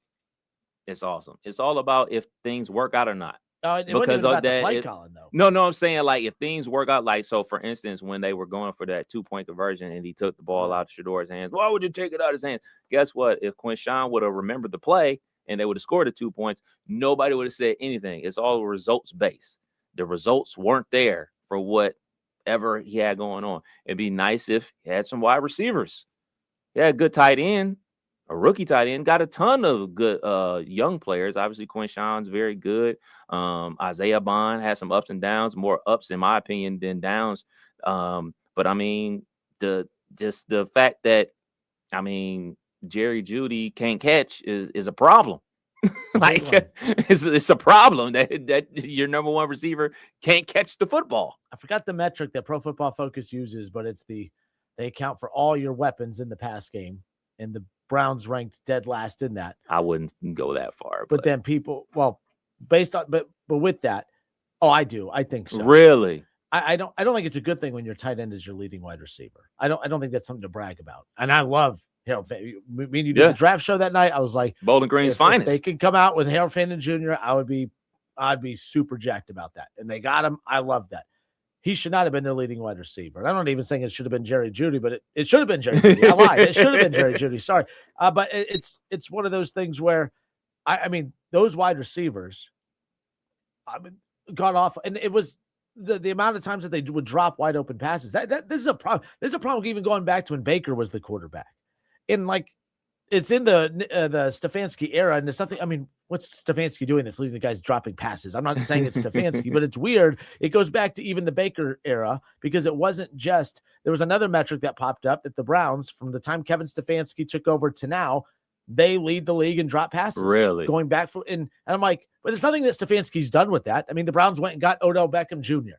it's awesome. It's all about if things work out or not. Because of that, play calling, though. No, I'm saying like if things work out, like so for instance, when they were going for that 2-point conversion and he took the ball out of Shedeur's hands, why would you take it out of his hands? Guess what? If Quinshawn would have remembered the play and they would have scored the 2 points, nobody would have said anything. It's all results based. The results weren't there for whatever he had going on. It'd be nice if he had some wide receivers. He had a good tight end. A rookie tight end, got a ton of good young players. Obviously, Quinshawn's very good. Isaiah Bond has some ups and downs, more ups in my opinion than downs. But I mean, the fact that Jerry Jeudy can't catch is a problem. It's a problem that your number one receiver can't catch the football. I forgot the metric that Pro Football Focus uses, but it's they account for all your weapons in the pass game, and the Browns ranked dead last in that. I wouldn't go that far, but then based on, but with that, I do. I think so. Really? I don't think it's a good thing when your tight end is your leading wide receiver. I don't think that's something to brag about. And I love Harold Fannin. Me and you did the draft show that night. I was like, Bowling Green's finest. If they could come out with Harold Fannin Jr., I'd be super jacked about that. And they got him. I love that. He should not have been their leading wide receiver. And I'm not even saying it should have been Jerry Jeudy, but it should have been Jerry Jeudy. I lied. It should have been Jerry Jeudy. Sorry. But it's one of those things where, I mean, those wide receivers got off. And it was the amount of times that they would drop wide open passes. This is a problem. This is a problem even going back to when Baker was the quarterback. It's in the Stefanski era, and there's something. I mean, what's Stefanski doing that's leading the guys dropping passes? I'm not saying it's Stefanski, but it's weird. It goes back to even the Baker era because it wasn't just. There was another metric that popped up that the Browns, from the time Kevin Stefanski took over to now, they lead the league in drop passes. Really, going back and I'm like, but there's nothing that Stefanski's done with that. I mean, the Browns went and got Odell Beckham Jr.,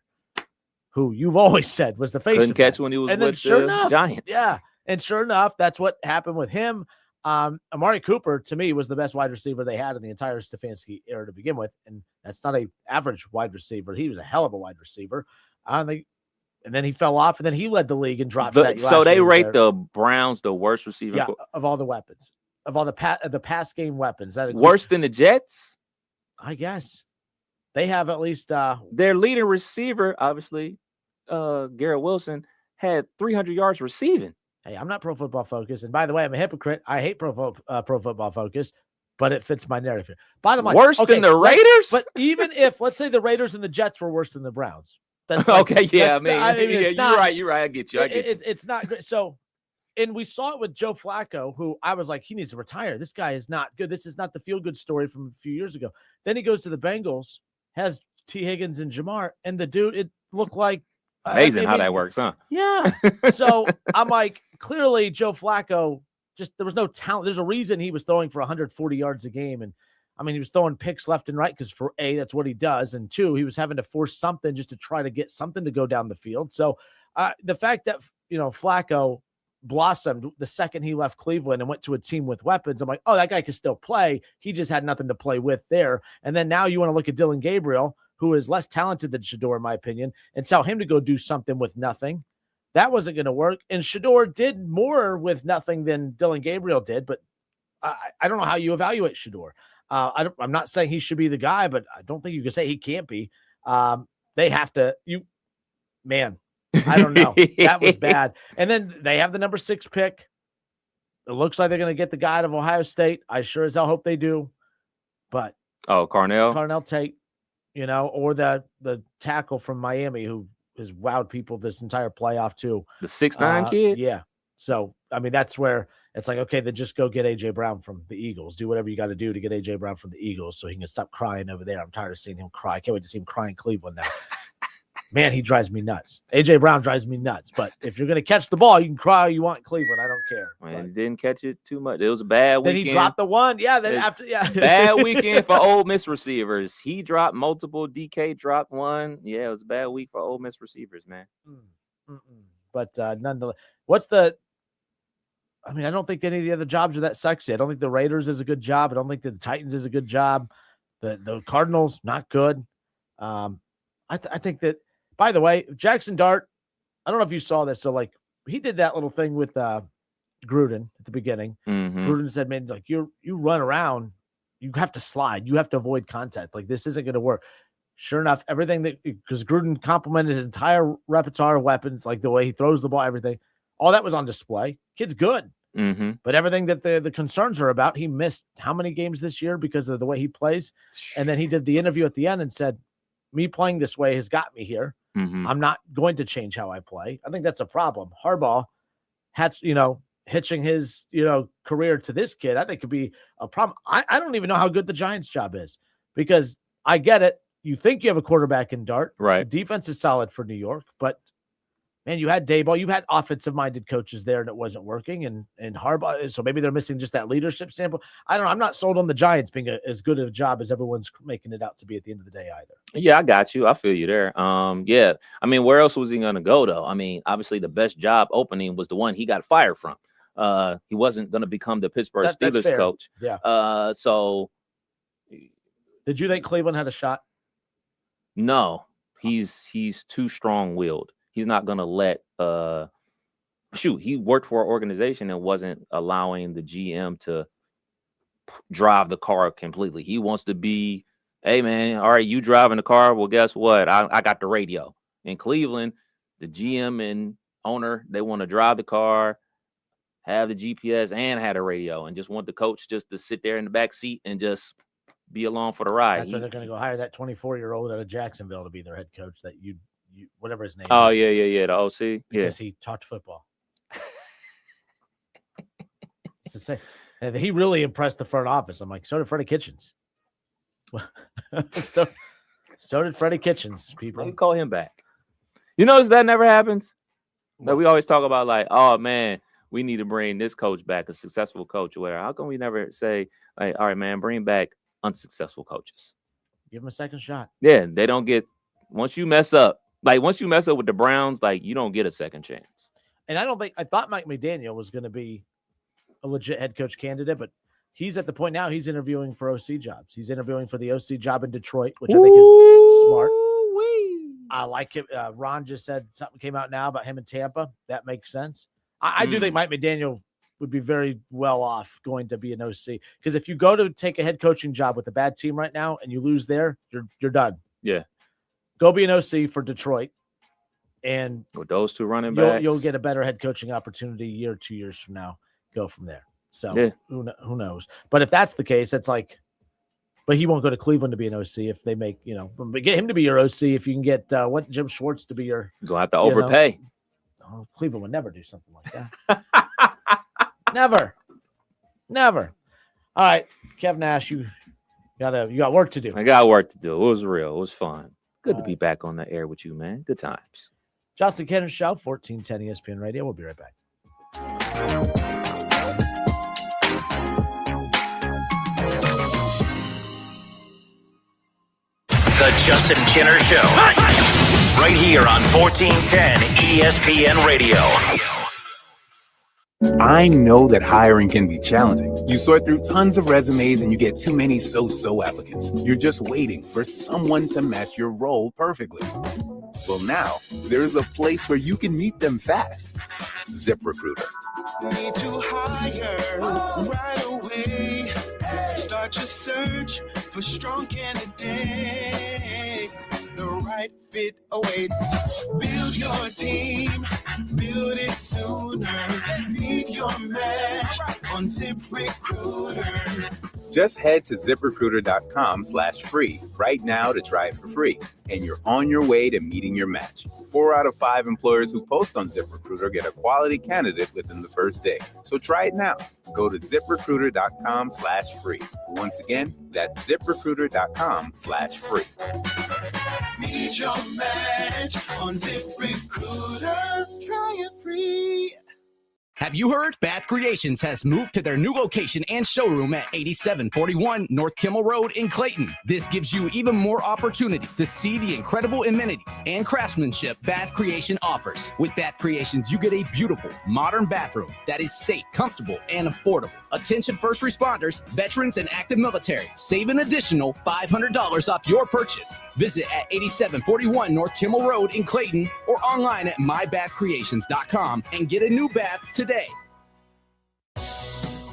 who you've always said was the face. Couldn't catch when he was with the Giants. Yeah, and sure enough, that's what happened with him. Amari Cooper, to me, was the best wide receiver they had in the entire Stefanski era to begin with. And that's not an average wide receiver. He was a hell of a wide receiver. And then he fell off, and then he led the league in drops. So they rate the Browns the worst receiver? Yeah, of all the weapons. Of all the pass game weapons. Worse than the Jets? I guess. They have at least... their leading receiver, obviously, Garrett Wilson, had 300 yards receiving. Hey, I'm not Pro Football Focus, and by the way, I'm a hypocrite. I hate Pro Football Focus, but it fits my narrative here. Bottom line, worse than the Raiders. But even if, let's say, the Raiders and the Jets were worse than the Browns, That's like, okay, yeah, it's you're not, right. You're right. I get you. It's not great. So, and we saw it with Joe Flacco, who I was like, he needs to retire. This guy is not good. This is not the feel-good story from a few years ago. Then he goes to the Bengals, has T. Higgins and Jamar, and the dude, it looked like amazing how that works, huh? Yeah. So I'm like, clearly Joe Flacco, just there was no talent. There's a reason he was throwing for 140 yards a game. And I mean, he was throwing picks left and right because for A, that's what he does. And two, he was having to force something just to try to get something to go down the field. So the fact that, Flacco blossomed the second he left Cleveland and went to a team with weapons, I'm like, oh, that guy can still play. He just had nothing to play with there. And then now you want to look at Dylan Gabriel, who is less talented than Shador, in my opinion, and tell him to go do something with nothing. That wasn't going to work. And Shador did more with nothing than Dylan Gabriel did, but I don't know how you evaluate Shador. I'm not saying he should be the guy, but I don't think you can say he can't be. They have to, I don't know. That was bad. And then they have the number 6 pick. It looks like they're going to get the guy out of Ohio State. I sure as hell hope they do. But Carnell Tate, or the tackle from Miami who has wowed people this entire playoff too. The 6'9" kid? Yeah. So, I mean, that's where it's like, okay, then just go get A.J. Brown from the Eagles. Do whatever you got to do to get A.J. Brown from the Eagles so he can stop crying over there. I'm tired of seeing him cry. I can't wait to see him cry in Cleveland now. Man, he drives me nuts. A.J. Brown drives me nuts. But if you're going to catch the ball, you can cry all you want in Cleveland. I don't care. Man, he didn't catch it too much. It was a bad weekend. Then he dropped the one. Yeah, bad weekend for Ole Miss receivers. He dropped multiple. DK dropped one. Yeah, it was a bad week for Ole Miss receivers, man. But nonetheless, I don't think any of the other jobs are that sexy. I don't think the Raiders is a good job. I don't think the Titans is a good job. The Cardinals, not good. I think that, by the way, Jackson Dart, I don't know if you saw this. So, like, he did that little thing with Gruden at the beginning. Mm-hmm. Gruden said, man, like, you run around, you have to slide. You have to avoid contact. Like, this isn't going to work. Sure enough, because Gruden complimented his entire repertoire of weapons, like the way he throws the ball, everything. All that was on display. Kid's good. Mm-hmm. But everything that the concerns are about, he missed how many games this year because of the way he plays. And then he did the interview at the end and said, me playing this way has got me here. Mm-hmm. I'm not going to change how I play. I think that's a problem. Harbaugh hitching his, career to this kid, I think could be a problem. I don't even know how good the Giants job is because I get it. You think you have a quarterback in Dart. Right. The defense is solid for New York, but man, you had Daboll, you had offensive-minded coaches there, and it wasn't working. And Harbaugh, so maybe they're missing just that leadership sample. I don't know. I'm not sold on the Giants being as good a job as everyone's making it out to be at the end of the day either. Yeah, I got you. I feel you there. Yeah. I mean, where else was he going to go, though? I mean, obviously the best job opening was the one he got fired from. He wasn't going to become the Pittsburgh Steelers coach. Yeah. So. Did you think Cleveland had a shot? No. He's too strong-willed. He's not going to let he worked for an organization and wasn't allowing the GM to drive the car completely. He wants to be, hey, man, all right, you driving the car. Well, guess what? I got the radio. In Cleveland, the GM and owner, they want to drive the car, have the GPS, and have a radio, and just want the coach just to sit there in the back seat and just be along for the ride. That's why they're going to go hire that 24-year-old out of Jacksonville to be their head coach that you whatever his name is. Oh, yeah, the OC. Because he talked football. It's the same. And he really impressed the front office. I'm like, so did Freddie Kitchens. so did Freddie Kitchens, people. Let me call him back. You notice that never happens? That we always talk about like, oh, man, we need to bring this coach back, a successful coach or whatever. How come we never say, like, all right, man, bring back unsuccessful coaches? Give them a second shot. Yeah, they don't get – once you mess up with the Browns, like, you don't get a second chance. And I thought Mike McDaniel was going to be a legit head coach candidate, but he's at the point now he's interviewing for OC jobs. He's interviewing for the OC job in Detroit, which I think is smart. I like it. Ron just said something came out now about him in Tampa. That makes sense. I do think Mike McDaniel would be very well off going to be an OC because if you go to take a head coaching job with a bad team right now and you lose there, you're done. Yeah. Go be an OC for Detroit, and with those two running backs, you'll get a better head coaching opportunity a year or 2 years from now. Go from there. So who knows? But if that's the case, it's like But he won't go to Cleveland to be an OC if they make, but get him to be your OC if you can get Jim Schwartz to be your. You're going to have to overpay. Cleveland would never do something like that. Never. All right, Kev Nash, you got work to do. I got work to do. It was real. It was fun. Good to be back on the air with you, man. Good times. Justin Kenner Show, 1410 ESPN Radio. We'll be right back. The Justin Kinner Show. Right here on 1410 ESPN Radio. I know that hiring can be challenging. You sort through tons of resumes and you get too many so-so applicants. You're just waiting for someone to match your role perfectly. Well, now there's a place where you can meet them fast. ZipRecruiter. Need to hire right away. Start your search for strong candidates. The right fit awaits. Build your team, build it sooner. Meet your match on ZipRecruiter. Just head to ZipRecruiter.com/free right now to try it for free. And you're on your way to meeting your match. 4 out of 5 employers who post on ZipRecruiter get a quality candidate within the first day. So try it now. Go to ZipRecruiter.com/free. Once again, that's ZipRecruiter.com/free. Meet your match on ZipRecruiter. Try it free. Have you heard? Bath Creations has moved to their new location and showroom at 8741 North Kimmel Road in Clayton. This gives you even more opportunity to see the incredible amenities and craftsmanship Bath Creation offers. With Bath Creations, you get a beautiful, modern bathroom that is safe, comfortable, and affordable. Attention first responders, veterans, and active military. Save an additional $500 off your purchase. Visit at 8741 North Kimmel Road in Clayton or online at mybathcreations.com and get a new bath today.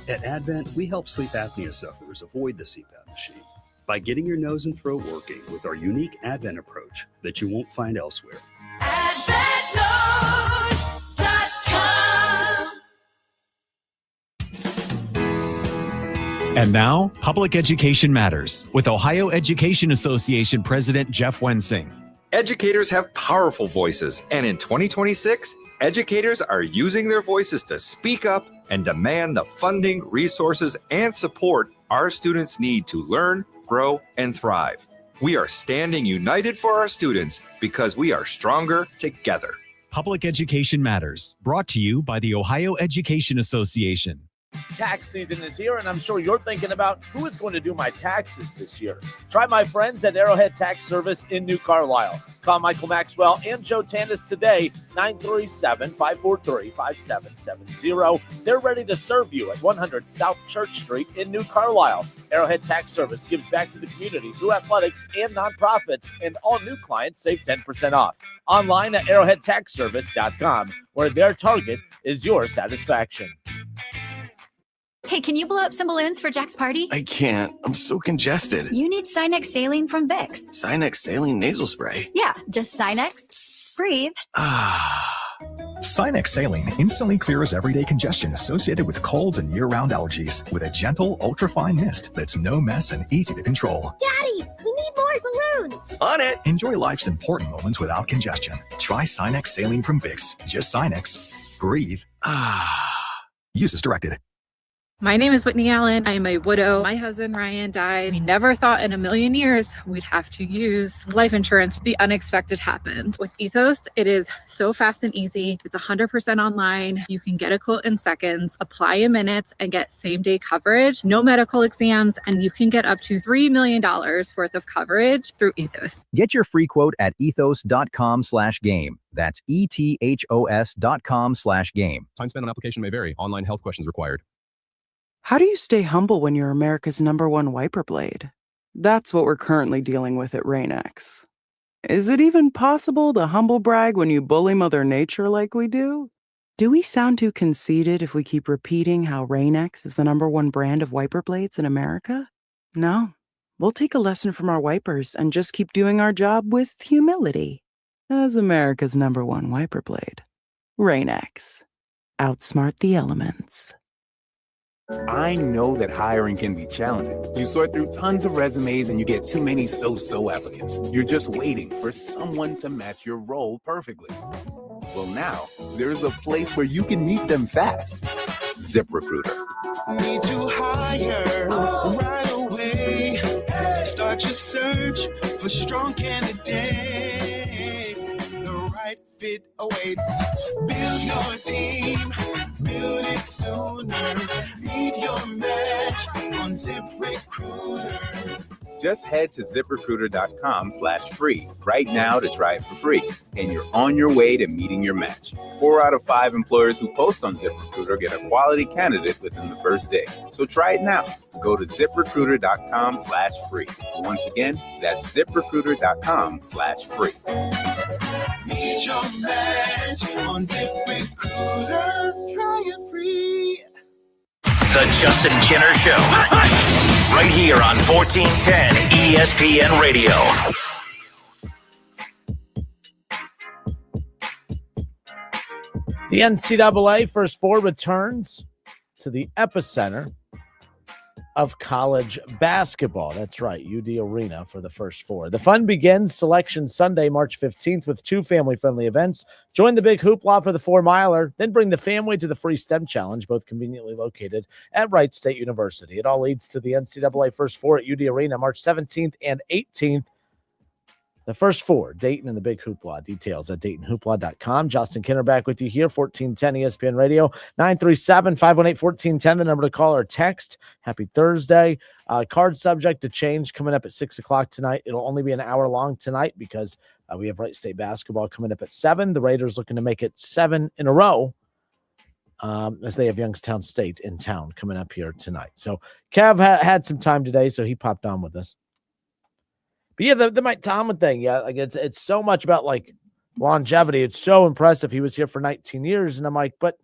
At Advent, we help sleep apnea sufferers avoid the CPAP machine by getting your nose and throat working with our unique Advent approach that you won't find elsewhere. And now, Public Education Matters with Ohio Education Association President Jeff Wensing. Educators have powerful voices, and in 2026, educators are using their voices to speak up and demand the funding, resources, and support our students need to learn, grow, and thrive. We are standing united for our students because we are stronger together. Public Education Matters, brought to you by the Ohio Education Association. Tax season is here, and I'm sure you're thinking about who is going to do my taxes this year. Try my friends at Arrowhead Tax Service in New Carlisle. Call Michael Maxwell and Joe Tanis today, 937-543-5770. They're ready to serve you at 100 South Church Street in New Carlisle. Arrowhead Tax Service gives back to the community through athletics and nonprofits, and all new clients save 10% off. Online at arrowheadtaxservice.com, where their target is your satisfaction. Hey, can you blow up some balloons for Jack's party? I can't. I'm so congested. You need Sinex Saline from Vicks. Sinex Saline Nasal Spray. Yeah, just Sinex. Breathe. Sinex Saline instantly clears everyday congestion associated with colds and year-round allergies with a gentle, ultra-fine mist that's no mess and easy to control. Daddy, we need more balloons. On it. Enjoy life's important moments without congestion. Try Sinex Saline from Vicks. Just Sinex. Breathe. Use as directed. My name is Whitney Allen. I am a widow. My husband, Ryan, died. We never thought in a million years we'd have to use life insurance. The unexpected happened. With Ethos, it is so fast and easy. It's 100% online. You can get a quote in seconds, apply in minutes, and get same-day coverage. No medical exams, and you can get up to $3 million worth of coverage through Ethos. Get your free quote at ethos.com/game. That's ethos.com/game. Time spent on application may vary. Online health questions required. How do you stay humble when you're America's #1 wiper blade? That's what we're currently dealing with at Rain-X. Is it even possible to humble brag when you bully Mother Nature like we do? Do we sound too conceited if we keep repeating how Rain-X is the #1 brand of wiper blades in America? No. We'll take a lesson from our wipers and just keep doing our job with humility. As America's #1 wiper blade, Rain-X. Outsmart the elements. I know that hiring can be challenging. You sort through tons of resumes and you get too many so-so applicants. You're just waiting for someone to match your role perfectly. Well, now there's a place where you can meet them fast. ZipRecruiter. Need to hire right away. Start your search for strong candidates. The right fit awaits. Build your team. Build it sooner. Meet your match on ZipRecruiter. Just head to ZipRecruiter.com/free right now to try it for free. And you're on your way to meeting your match. 4 out of 5 employers who post on ZipRecruiter get a quality candidate within the first day. So try it now. Go to ZipRecruiter.com/free. Once again, that's ZipRecruiter.com/free. Meet your match on ZipRecruiter. Try it free. The Justin Kinner Show. Right here on 1410 ESPN Radio. The NCAA First Four returns to the epicenter of college basketball. That's right, UD Arena for the First Four. The fun begins Selection Sunday, March 15th, with 2 family-friendly events. Join the big hoopla for the 4-miler, then bring the family to the free STEM Challenge, both conveniently located at Wright State University. It all leads to the NCAA First Four at UD Arena, March 17th and 18th. The First Four, Dayton and the Big Hoopla. Details at DaytonHoopla.com. Justin Kinner back with you here, 1410 ESPN Radio, 937-518-1410, the number to call or text. Happy Thursday. Card subject to change coming up at 6 o'clock tonight. It'll only be an hour long tonight because we have Wright State basketball coming up at 7. The Raiders looking to make it 7 in a row as they have Youngstown State in town coming up here tonight. So Kev had some time today, so he popped on with us. But yeah, the Mike Tomlin thing, yeah, like it's so much about like longevity. It's so impressive. He was here for 19 years, and I'm like, but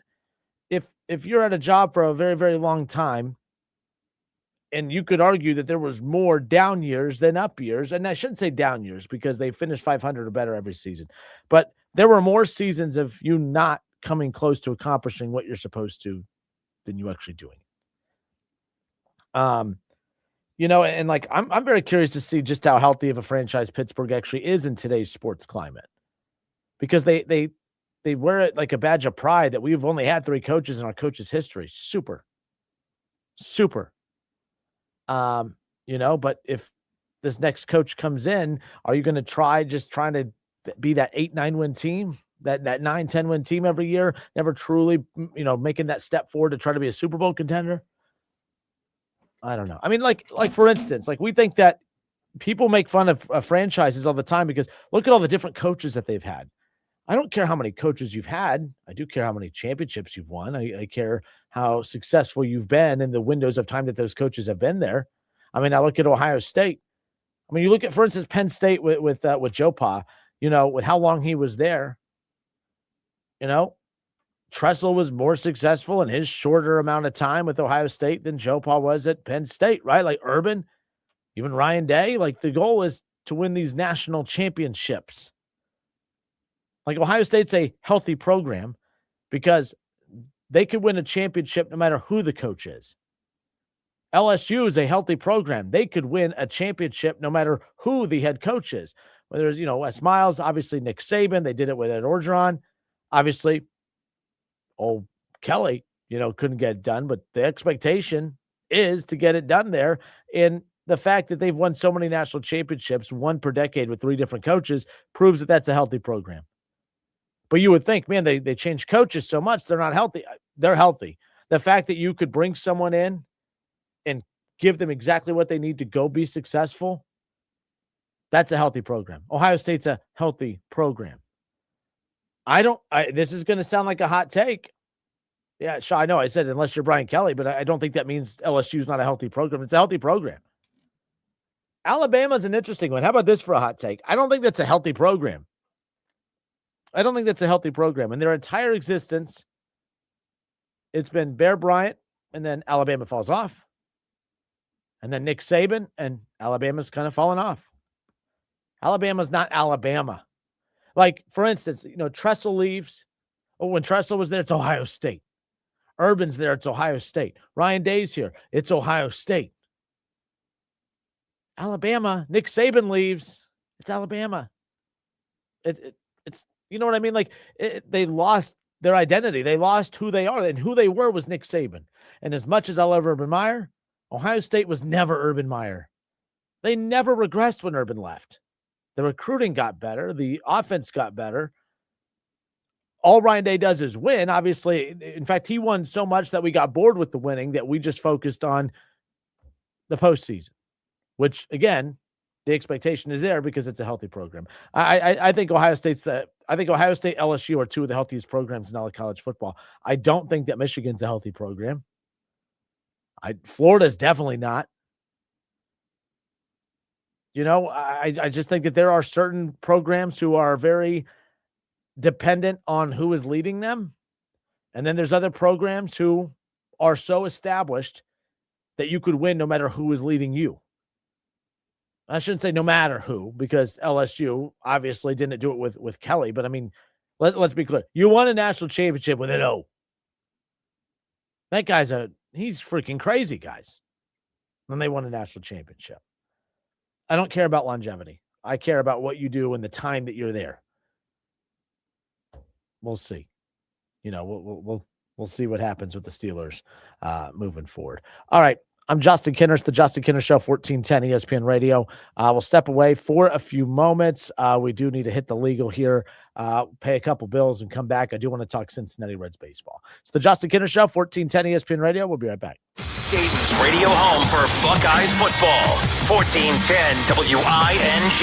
if you're at a job for a very, very long time, and you could argue that there was more down years than up years, and I shouldn't say down years because they finished 500 or better every season, but there were more seasons of you not coming close to accomplishing what you're supposed to than you actually doing. You know, and like I'm very curious to see just how healthy of a franchise Pittsburgh actually is in today's sports climate, because they wear it like a badge of pride that we've only had 3 coaches in our coaches' history. Super. You know, but if this next coach comes in, are you going to trying to be that 8-9 win team, that 9-10 win team every year, never truly, you know, making that step forward to try to be a Super Bowl contender? I don't know. I mean, like for instance, like we think that people make fun of franchises all the time because look at all the different coaches that they've had. I don't care how many coaches you've had. I do care how many championships you've won. I care how successful you've been in the windows of time that those coaches have been there. I mean, I look at Ohio State. I mean, you look at, for instance, Penn State with Joe Pa, you know, with how long he was there. You know, Tressel was more successful in his shorter amount of time with Ohio State than Joe Pa was at Penn State, right? Like Urban, even Ryan Day, like the goal is to win these national championships. Like Ohio State's a healthy program because they could win a championship no matter who the coach is. LSU is a healthy program. They could win a championship no matter who the head coach is. Whether it's, you know, Wes Miles, obviously Nick Saban, they did it with Ed Orgeron. Obviously, old Kelly, you know, couldn't get it done, but the expectation is to get it done there. And the fact that they've won so many national championships, 1 per decade with 3 different coaches, proves that that's a healthy program. But you would think, man, they change coaches so much, they're not healthy. They're healthy. The fact that you could bring someone in and give them exactly what they need to go be successful, that's a healthy program. Ohio State's a healthy program. This is going to sound like a hot take. Yeah, sure, I know I said unless you're Brian Kelly, but I don't think that means LSU is not a healthy program. It's a healthy program. Alabama's an interesting one. How about this for a hot take? I don't think that's a healthy program. In their entire existence, it's been Bear Bryant, and then Alabama falls off. And then Nick Saban, and Alabama's kind of fallen off. Alabama's not Alabama. Like, for instance, you know, Tressel leaves. Oh, when Tressel was there, it's Ohio State. Urban's there. It's Ohio State. Ryan Day's here. It's Ohio State. Alabama, Nick Saban leaves. It's Alabama. It's you know what I mean? Like, they lost their identity. They lost who they are, and who they were was Nick Saban. And as much as I love Urban Meyer, Ohio State was never Urban Meyer. They never regressed when Urban left. The recruiting got better. The offense got better. All Ryan Day does is win. Obviously, in fact, he won so much that we got bored with the winning that we just focused on the postseason, which, again, the expectation is there because it's a healthy program. I think Ohio State, LSU are two of the healthiest programs in all of college football. I don't think that Michigan's a healthy program. Florida's definitely not. You know, I just think that there are certain programs who are very dependent on who is leading them. And then there's other programs who are so established that you could win no matter who is leading you. I shouldn't say no matter who, because LSU obviously didn't do it with Kelly. But, I mean, let's be clear. You won a national championship with an O. That guy's he's freaking crazy, guys. And they won a national championship. I don't care about longevity. I care about what you do and the time that you're there. We'll see. You know, we'll see what happens with the Steelers moving forward. All right. I'm Justin Kinner, the Justin Kinner Show, 1410 ESPN Radio. We'll step away for a few moments. We do need to hit the legal here, pay a couple bills, and come back. I do want to talk Cincinnati Reds baseball. It's the Justin Kinner Show, 1410 ESPN Radio. We'll be right back. Dayton's radio home for Buckeyes football, 1410 WING,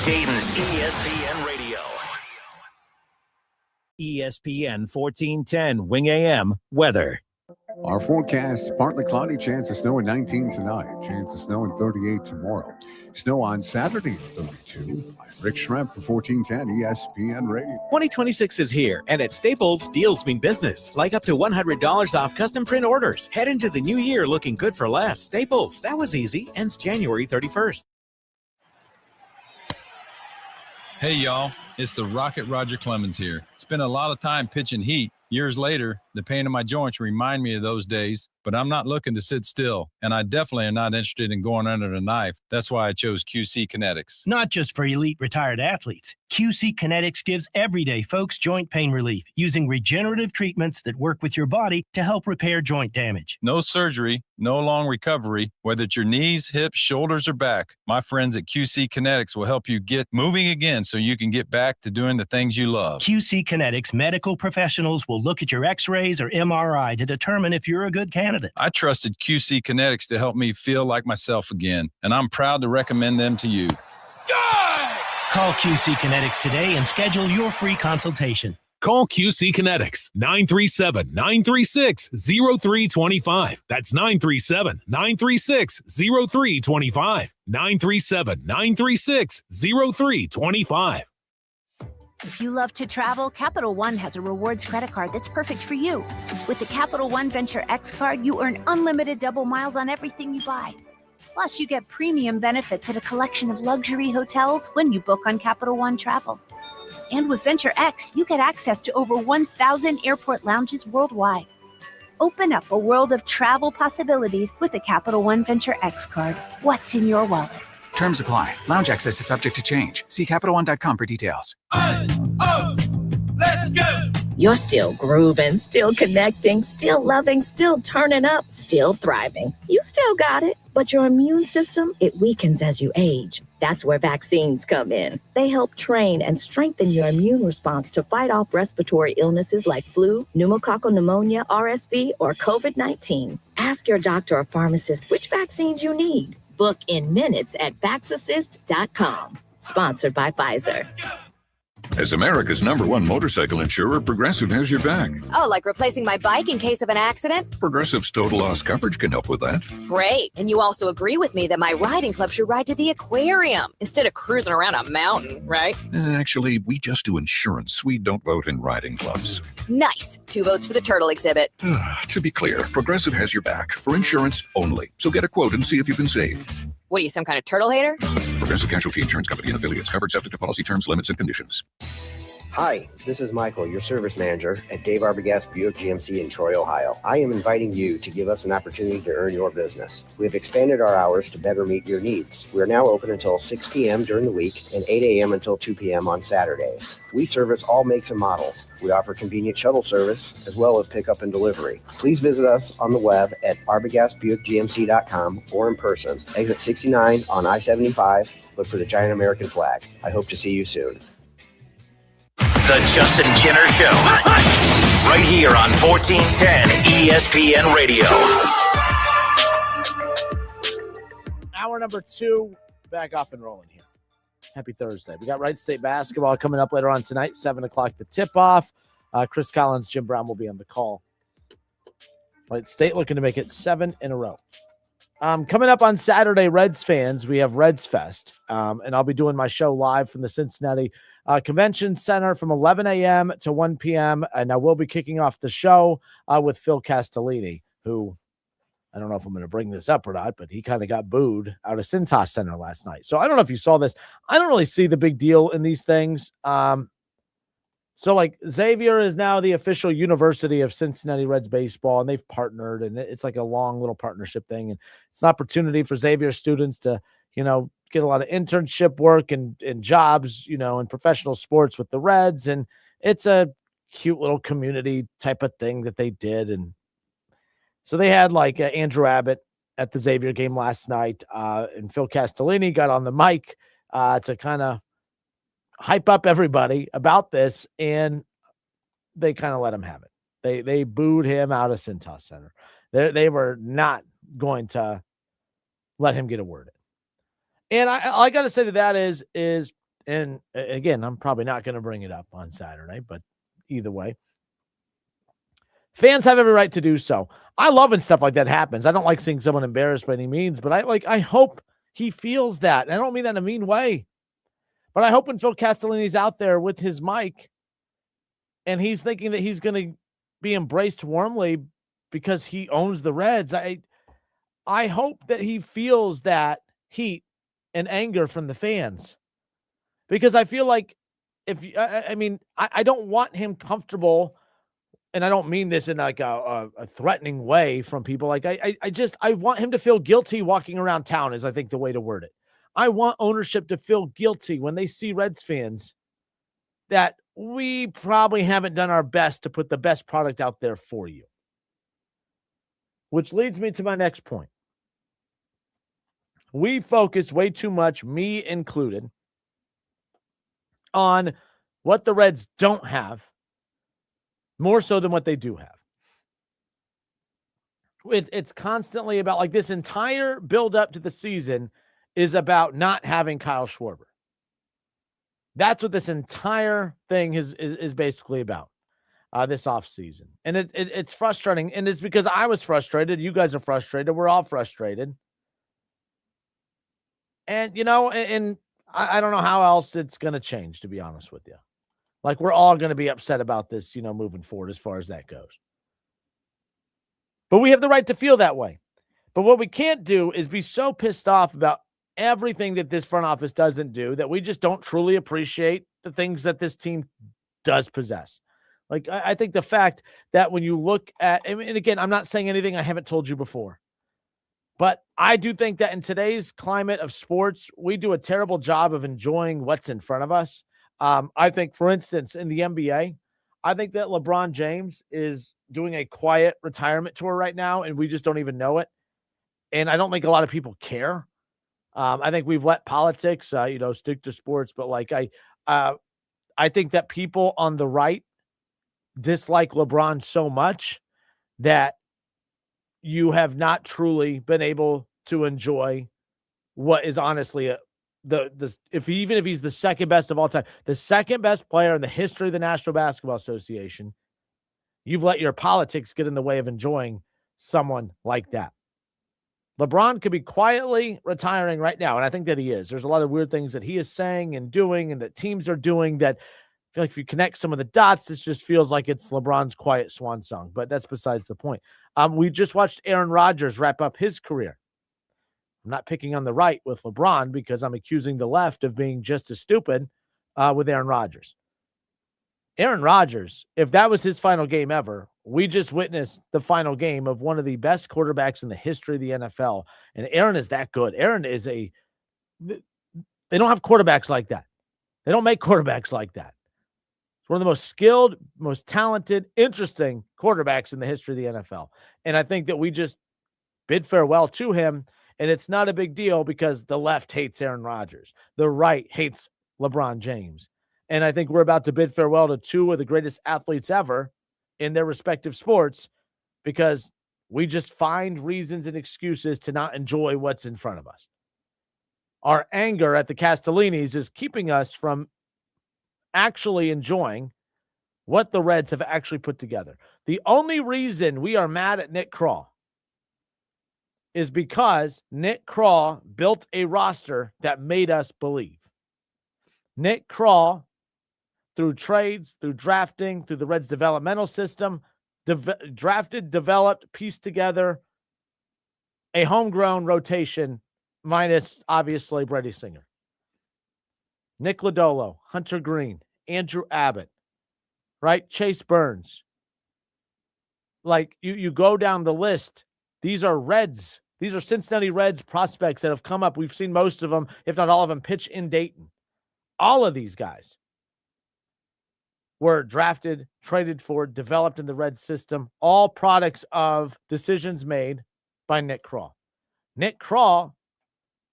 Dayton's ESPN Radio. ESPN 1410 Wing AM weather. Our forecast, partly cloudy, chance of snow at 19 tonight, chance of snow at 38 tomorrow. Snow on Saturday at 32. I'm Rick Schremp for 1410 ESPN Radio. 2026 is here, and at Staples, deals mean business, like up to $100 off custom print orders. Head into the new year looking good for less. Staples, that was easy, ends January 31st. Hey, y'all, it's the Rocket Roger Clemens here. Spent a lot of time pitching heat. Years later, the pain in my joints remind me of those days, but I'm not looking to sit still, and I definitely am not interested in going under the knife. That's why I chose QC Kinetics. Not just for elite retired athletes. QC Kinetics gives everyday folks joint pain relief using regenerative treatments that work with your body to help repair joint damage. No surgery, no long recovery, whether it's your knees, hips, shoulders, or back. My friends at QC Kinetics will help you get moving again so you can get back to doing the things you love. QC Kinetics medical professionals will look at your x-rays or MRI to determine if you're a good candidate. I trusted QC Kinetics to help me feel like myself again, and I'm proud to recommend them to you. Call QC Kinetics today and schedule your free consultation. Call QC Kinetics, 937-936-0325. That's 937-936-0325. 937-936-0325. If you love to travel, Capital One has a rewards credit card that's perfect for you. With the Capital One Venture X card, you earn unlimited double miles on everything you buy. Plus, you get premium benefits at a collection of luxury hotels when you book on Capital One Travel. And with Venture X, you get access to over 1,000 airport lounges worldwide. Open up a world of travel possibilities with the Capital One Venture X card. What's in your wallet? Terms apply. Lounge access is subject to change. See CapitalOne.com for details. Let's go! You're still grooving, still connecting, still loving, still turning up, still thriving. You still got it, but your immune system, it weakens as you age. That's where vaccines come in. They help train and strengthen your immune response to fight off respiratory illnesses like flu, pneumococcal pneumonia, RSV, or COVID-19. Ask your doctor or pharmacist which vaccines you need. Book in minutes at VaxAssist.com. Sponsored by Pfizer. As America's #1 motorcycle insurer, Progressive has your back. Oh, like replacing my bike in case of an accident? Progressive's total loss coverage can help with that. Great. And you also agree with me that my riding club should ride to the aquarium instead of cruising around a mountain, right? Actually, we just do insurance. We don't vote in riding clubs. Nice. 2 votes for the turtle exhibit. To be clear, Progressive has your back for insurance only. So get a quote and see if you can save. What are you, some kind of turtle hater? Progressive Casualty Insurance Company and affiliates. Covered subject to policy terms, limits, and conditions. Hi, this is Michael, your service manager at Dave Arbogast Buick GMC in Troy, Ohio. I am inviting you to give us an opportunity to earn your business. We have expanded our hours to better meet your needs. We are now open until 6 p.m. during the week and 8 a.m. until 2 p.m. on Saturdays. We service all makes and models. We offer convenient shuttle service as well as pickup and delivery. Please visit us on the web at arbogastbuickgmc.com or in person. Exit 69 on I-75. Look for the giant American flag. I hope to see you soon. The Justin Kinner Show. Right here on 1410 ESPN Radio. Hour number 2, back off and rolling here. Happy Thursday. We got Wright State basketball coming up later on tonight, 7 o'clock the tip-off. Chris Collins, Jim Brown will be on the call. Wright State looking to make it 7 in a row. Coming up on Saturday, Reds fans, we have Reds Fest, and I'll be doing my show live from the Cincinnati Convention Center from 11 a.m. to 1 p.m., and I will be kicking off the show with Phil Castellini, who, I don't know if I'm going to bring this up or not, but he kind of got booed out of Cintas Center last night. So I don't know if you saw this. I don't really see the big deal in these things. So, like, Xavier is now the official University of Cincinnati Reds baseball, and they've partnered, and it's like a long little partnership thing. And it's an opportunity for Xavier students to, get a lot of internship work and jobs, in professional sports with the Reds. And it's a cute little community type of thing that they did. And so they had, like, Andrew Abbott at the Xavier game last night, and Phil Castellini got on the mic to kind of hype up everybody about this, and they kind of let him have it. They booed him out of Cintas Center. They were not going to let him get a word in. And I got to say to that is, and again, I'm probably not going to bring it up on Saturday, but either way, fans have every right to do so. I love when stuff like that happens. I don't like seeing someone embarrassed by any means, but I hope he feels that. And I don't mean that in a mean way. But I hope when Phil Castellini's out there with his mic and he's thinking that he's going to be embraced warmly because he owns the Reds, I hope that he feels that heat and anger from the fans. Because I feel like I don't want him comfortable, and I don't mean this in like a threatening way from people. Like I want him to feel guilty walking around town is I think the way to word it. I want ownership to feel guilty when they see Reds fans that we probably haven't done our best to put the best product out there for you. Which leads me to my next point. We focus way too much, me included, on what the Reds don't have, more so than what they do have. It's constantly about, like, this entire build up to the season is about not having Kyle Schwarber. That's what this entire thing is basically about this offseason. And it's frustrating. And it's because I was frustrated. You guys are frustrated. We're all frustrated. And, and I don't know how else it's going to change, to be honest with you. Like, we're all going to be upset about this, moving forward as far as that goes. But we have the right to feel that way. But what we can't do is be so pissed off about everything that this front office doesn't do that we just don't truly appreciate the things that this team does possess. Like, I think the fact that when you look at, and again, I'm not saying anything I haven't told you before, but I do think that in today's climate of sports, we do a terrible job of enjoying what's in front of us. I think, for instance, in the NBA, I think that LeBron James is doing a quiet retirement tour right now, and we just don't even know it. And I don't think a lot of people care. I think we've let politics, stick to sports. But like I think that people on the right dislike LeBron so much that you have not truly been able to enjoy what is honestly if he's the second best of all time, the second best player in the history of the National Basketball Association. You've let your politics get in the way of enjoying someone like that. LeBron could be quietly retiring right now, and I think that he is. There's a lot of weird things that he is saying and doing and that teams are doing that I feel like if you connect some of the dots, this just feels like it's LeBron's quiet swan song, but that's besides the point. We just watched Aaron Rodgers wrap up his career. I'm not picking on the right with LeBron because I'm accusing the left of being just as stupid with Aaron Rodgers. Aaron Rodgers, if that was his final game ever, we just witnessed the final game of one of the best quarterbacks in the history of the NFL. And Aaron is that good. Aaron is they don't have quarterbacks like that. They don't make quarterbacks like that. It's one of the most skilled, most talented, interesting quarterbacks in the history of the NFL. And I think that we just bid farewell to him. And it's not a big deal because the left hates Aaron Rodgers. The right hates LeBron James. And I think we're about to bid farewell to two of the greatest athletes ever in their respective sports because we just find reasons and excuses to not enjoy what's in front of us. Our anger at the Castellinis is keeping us from actually enjoying what the Reds have actually put together. The only reason we are mad at Nick Krall is because Nick Krall built a roster that made us believe. Nick Krall, through trades, through drafting, through the Reds developmental system, drafted, developed, pieced together a homegrown rotation minus, obviously, Brady Singer. Nick Lodolo, Hunter Green, Andrew Abbott, right? Chase Burns. Like, you go down the list. These are Reds. These are Cincinnati Reds prospects that have come up. We've seen most of them, if not all of them, pitch in Dayton. All of these guys were drafted, traded for, developed in the Reds system, all products of decisions made by Nick Krall. Nick Krall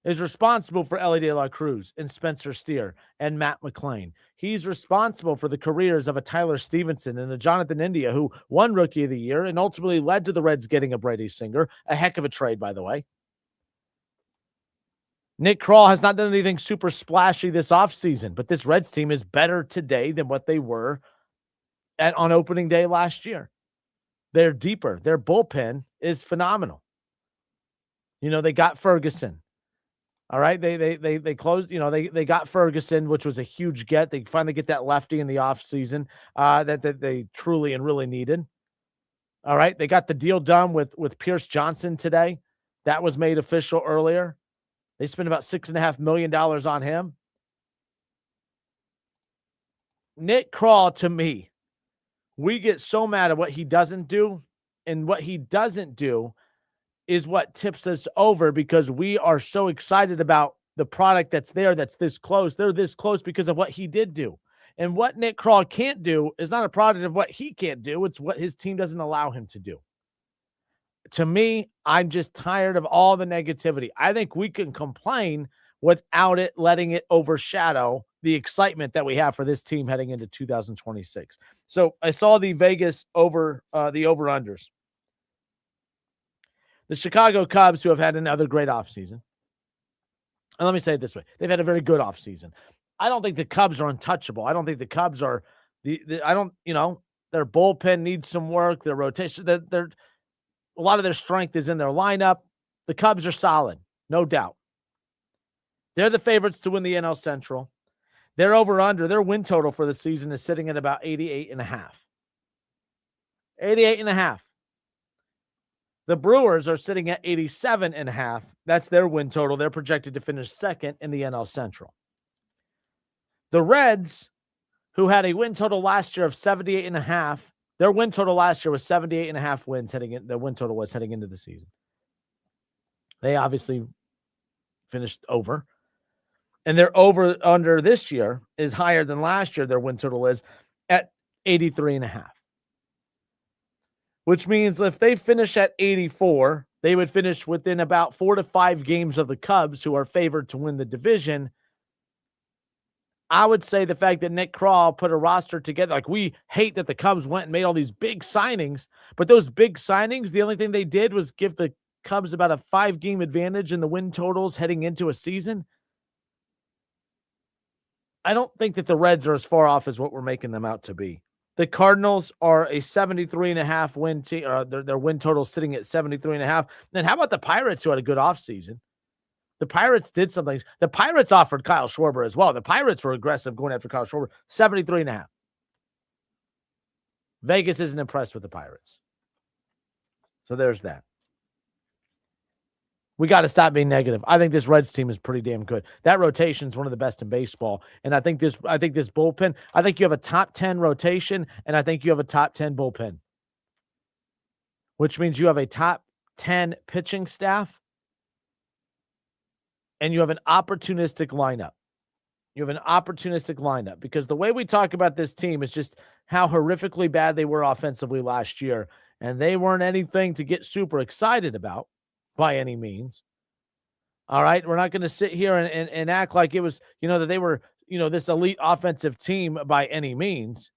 is responsible for Ellie De La Cruz and Spencer Steer and Matt McClain. He's responsible for the careers of a Tyler Stevenson and a Jonathan India, who won Rookie of the Year and ultimately led to the Reds getting a Brady Singer. A heck of a trade, by the way. Nick Krall has not done anything super splashy this offseason, but this Reds team is better today than what they were on opening day last year. They're deeper. Their bullpen is phenomenal. You know, they got Ferguson. All right, they closed, you know, they got Ferguson, which was a huge get. They finally get that lefty in the offseason that they truly and really needed. All right, they got the deal done with Pierce Johnson today. That was made official earlier. They spent about $6.5 million on him. Nick Krall, to me, we get so mad at what he doesn't do, and what he doesn't do is what tips us over because we are so excited about the product that's there, that's this close. They're this close because of what he did do. And what Nick Krall can't do is not a product of what he can't do. It's what his team doesn't allow him to do. To me, I'm just tired of all the negativity. I think we can complain without it letting it overshadow the excitement that we have for this team heading into 2026. So I saw the Vegas over-unders. The Chicago Cubs, who have had another great offseason. And let me say it this way. They've had a very good offseason. I don't think the Cubs are untouchable. I don't think the Cubs are their bullpen needs some work. Their rotation, a lot of their strength is in their lineup. The Cubs are solid, no doubt. They're the favorites to win the NL Central. Their over-under, their win total for the season is sitting at about 88.5. 88.5. The Brewers are sitting at 87.5. That's their win total. They're projected to finish second in the NL Central. The Reds, who had a win total last year of 78.5, their win total last year was 78.5 wins their win total was heading into the season. They obviously finished over. And their over-under this year is higher than last year. Their win total is at 83.5. Which means if they finish at 84, they would finish within about 4 to 5 games of the Cubs, who are favored to win the division. I would say the fact that Nick Krall put a roster together, like we hate that the Cubs went and made all these big signings, but those big signings, the only thing they did was give the Cubs about a 5-game advantage in the win totals heading into a season. I don't think that the Reds are as far off as what we're making them out to be. The Cardinals are a 73.5 win team, or their win total sitting at 73.5. Then how about the Pirates, who had a good offseason? The Pirates did some things. The Pirates offered Kyle Schwarber as well. The Pirates were aggressive going after Kyle Schwarber. 73.5. Vegas isn't impressed with the Pirates. So there's that. We got to stop being negative. I think this Reds team is pretty damn good. That rotation is one of the best in baseball. And I think this bullpen, I think you have a top 10 rotation, and I think you have a top 10 bullpen, which means you have a top 10 pitching staff, and you have an opportunistic lineup. You have an opportunistic lineup because the way we talk about this team is just how horrifically bad they were offensively last year, and they weren't anything to get super excited about by any means. All right. We're not going to sit here and act like it was, that they were, this elite offensive team by any means.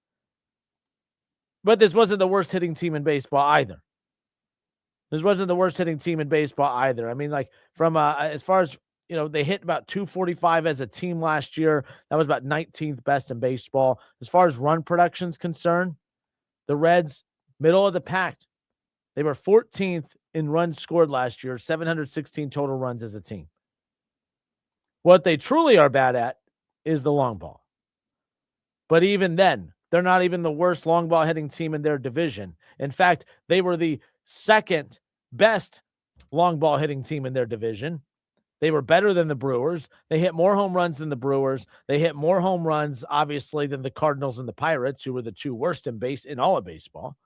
But this wasn't the worst hitting team in baseball either. I mean, like from as far as, they hit about 245 as a team last year. That was about 19th best in baseball. As far as run production is concerned, the Reds, middle of the pack. They were 14th in runs scored last year, 716 total runs as a team. What they truly are bad at is the long ball. But even then, they're not even the worst long ball hitting team in their division. In fact, they were the second best long ball hitting team in their division. They were better than the Brewers. They hit more home runs than the Brewers. They hit more home runs, obviously, than the Cardinals and the Pirates, who were the two worst in all of baseball.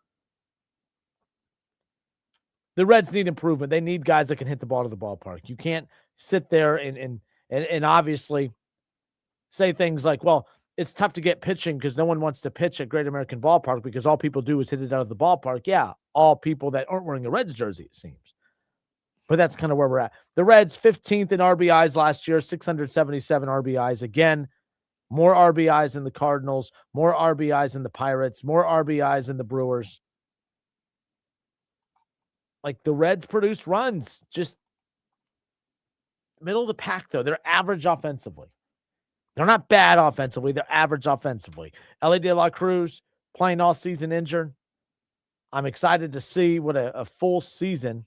The Reds need improvement. They need guys that can hit the ball to the ballpark. You can't sit there and obviously say things like, well, it's tough to get pitching because no one wants to pitch at Great American Ballpark because all people do is hit it out of the ballpark. Yeah, all people that aren't wearing a Reds jersey, it seems. But that's kind of where we're at. The Reds, 15th in RBIs last year, 677 RBIs. Again, more RBIs than the Cardinals, more RBIs than the Pirates, more RBIs than the Brewers. Like the Reds produced runs, just middle of the pack, though. They're average offensively. They're not bad offensively. They're average offensively. Elly De La Cruz playing all season injured. I'm excited to see what a full season,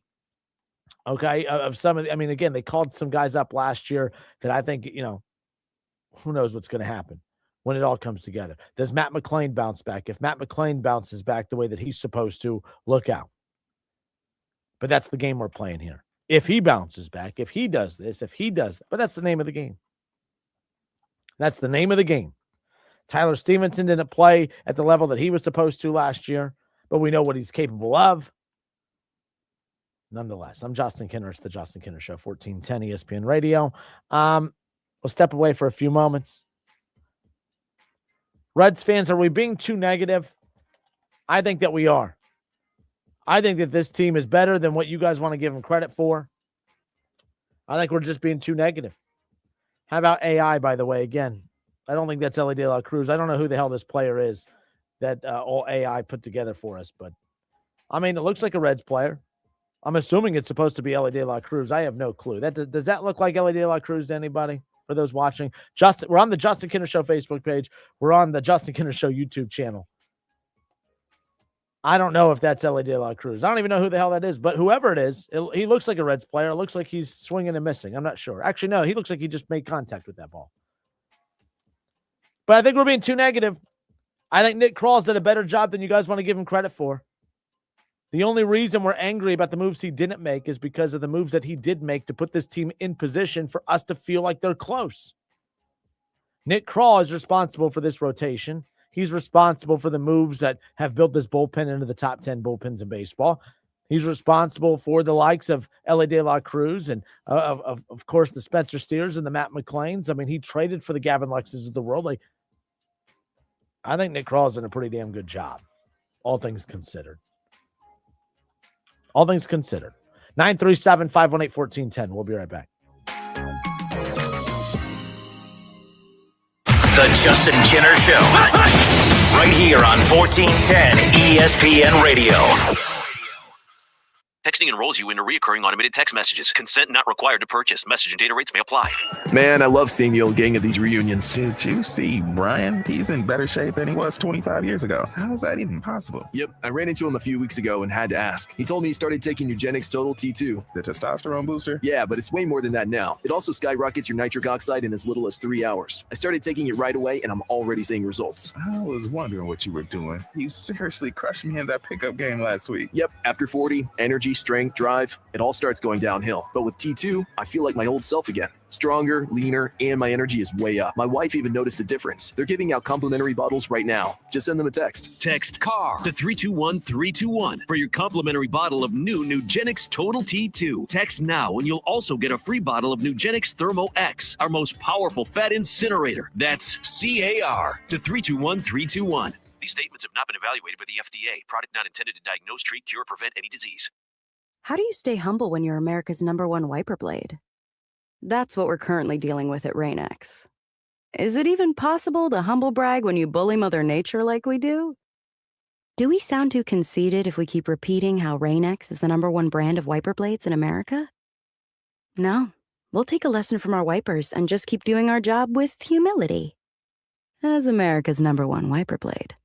of some of the, again, they called some guys up last year that I think, who knows what's going to happen when it all comes together. Does Matt McClain bounce back? If Matt McClain bounces back the way that he's supposed to, look out. But that's the game we're playing here. If he bounces back, if he does this, if he does that. But that's the name of the game. That's the name of the game. Tyler Stevenson didn't play at the level that he was supposed to last year, but we know what he's capable of. Nonetheless, I'm Justin Kinner. It's the Justin Kinner Show, 1410 ESPN Radio. We'll step away for a few moments. Reds fans, are we being too negative? I think that we are. I think that this team is better than what you guys want to give them credit for. I think we're just being too negative. How about AI, by the way? Again, I don't think that's Elly De La Cruz. I don't know who the hell this player is that all AI put together for us. But, it looks like a Reds player. I'm assuming it's supposed to be Elly De La Cruz. I have no clue. Does that look like Elly De La Cruz to anybody? For those watching, we're on the Justin Kinner Show Facebook page. We're on the Justin Kinner Show YouTube channel. I don't know if that's Elly De La Cruz. I don't even know who the hell that is, but whoever it is, he looks like a Reds player. It looks like he's swinging and missing. I'm not sure. Actually, no, he looks like he just made contact with that ball. But I think we're being too negative. I think Nick Kral's did a better job than you guys want to give him credit for. The only reason we're angry about the moves he didn't make is because of the moves that he did make to put this team in position for us to feel like they're close. Nick Krall is responsible for this rotation. He's responsible for the moves that have built this bullpen into the top 10 bullpens in baseball. He's responsible for the likes of Elly De La Cruz and, of course, the Spencer Steers and the Matt McClains. He traded for the Gavin Luxes of the world. I think Nick Krall's done a pretty damn good job, all things considered. All things considered. 937-518-1410. We'll be right back. The Justin Kinner Show. Right here on 1410 ESPN Radio. Texting enrolls you into recurring automated text messages. Consent not required to purchase. Message and data rates may apply. Man, I love seeing the old gang at these reunions. Did you see Brian? He's in better shape than he was 25 years ago. How is that even possible? Yep, I ran into him a few weeks ago and had to ask. He told me he started taking Eugenics Total T2. The testosterone booster? Yeah, but it's way more than that now. It also skyrockets your nitric oxide in as little as 3 hours. I started taking it right away and I'm already seeing results. I was wondering what you were doing. You seriously crushed me in that pickup game last week. Yep, after 40, energy energy, strength, drive, it all starts going downhill. But with T2, I feel like my old self again. Stronger, leaner, and my energy is way up. My wife even noticed a difference. They're giving out complimentary bottles right now. Just send them a text. Text CAR to 321-321 for your complimentary bottle of new Nugenix Total T2. Text now and you'll also get a free bottle of Nugenix Thermo X, our most powerful fat incinerator. That's CAR to 321-321. These statements have not been evaluated by the FDA. Product not intended to diagnose, treat, cure, or prevent any disease. How do you stay humble when you're America's #1 wiper blade? That's what we're currently dealing with at Rain-X. Is it even possible to humble brag when you bully Mother Nature like we do? Do we sound too conceited if we keep repeating how Rain-X is the #1 brand of wiper blades in America? No, we'll take a lesson from our wipers and just keep doing our job with humility. As America's #1 wiper blade.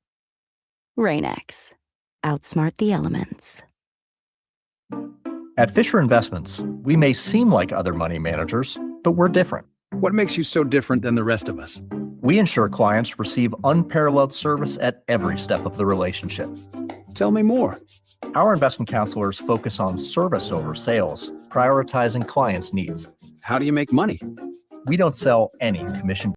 Rain-X. Outsmart the elements. At Fisher Investments, we may seem like other money managers, but we're different. What makes you so different than the rest of us? We ensure clients receive unparalleled service at every step of the relationship. Tell me more. Our investment counselors focus on service over sales, prioritizing clients' needs. How do you make money? We don't sell any commission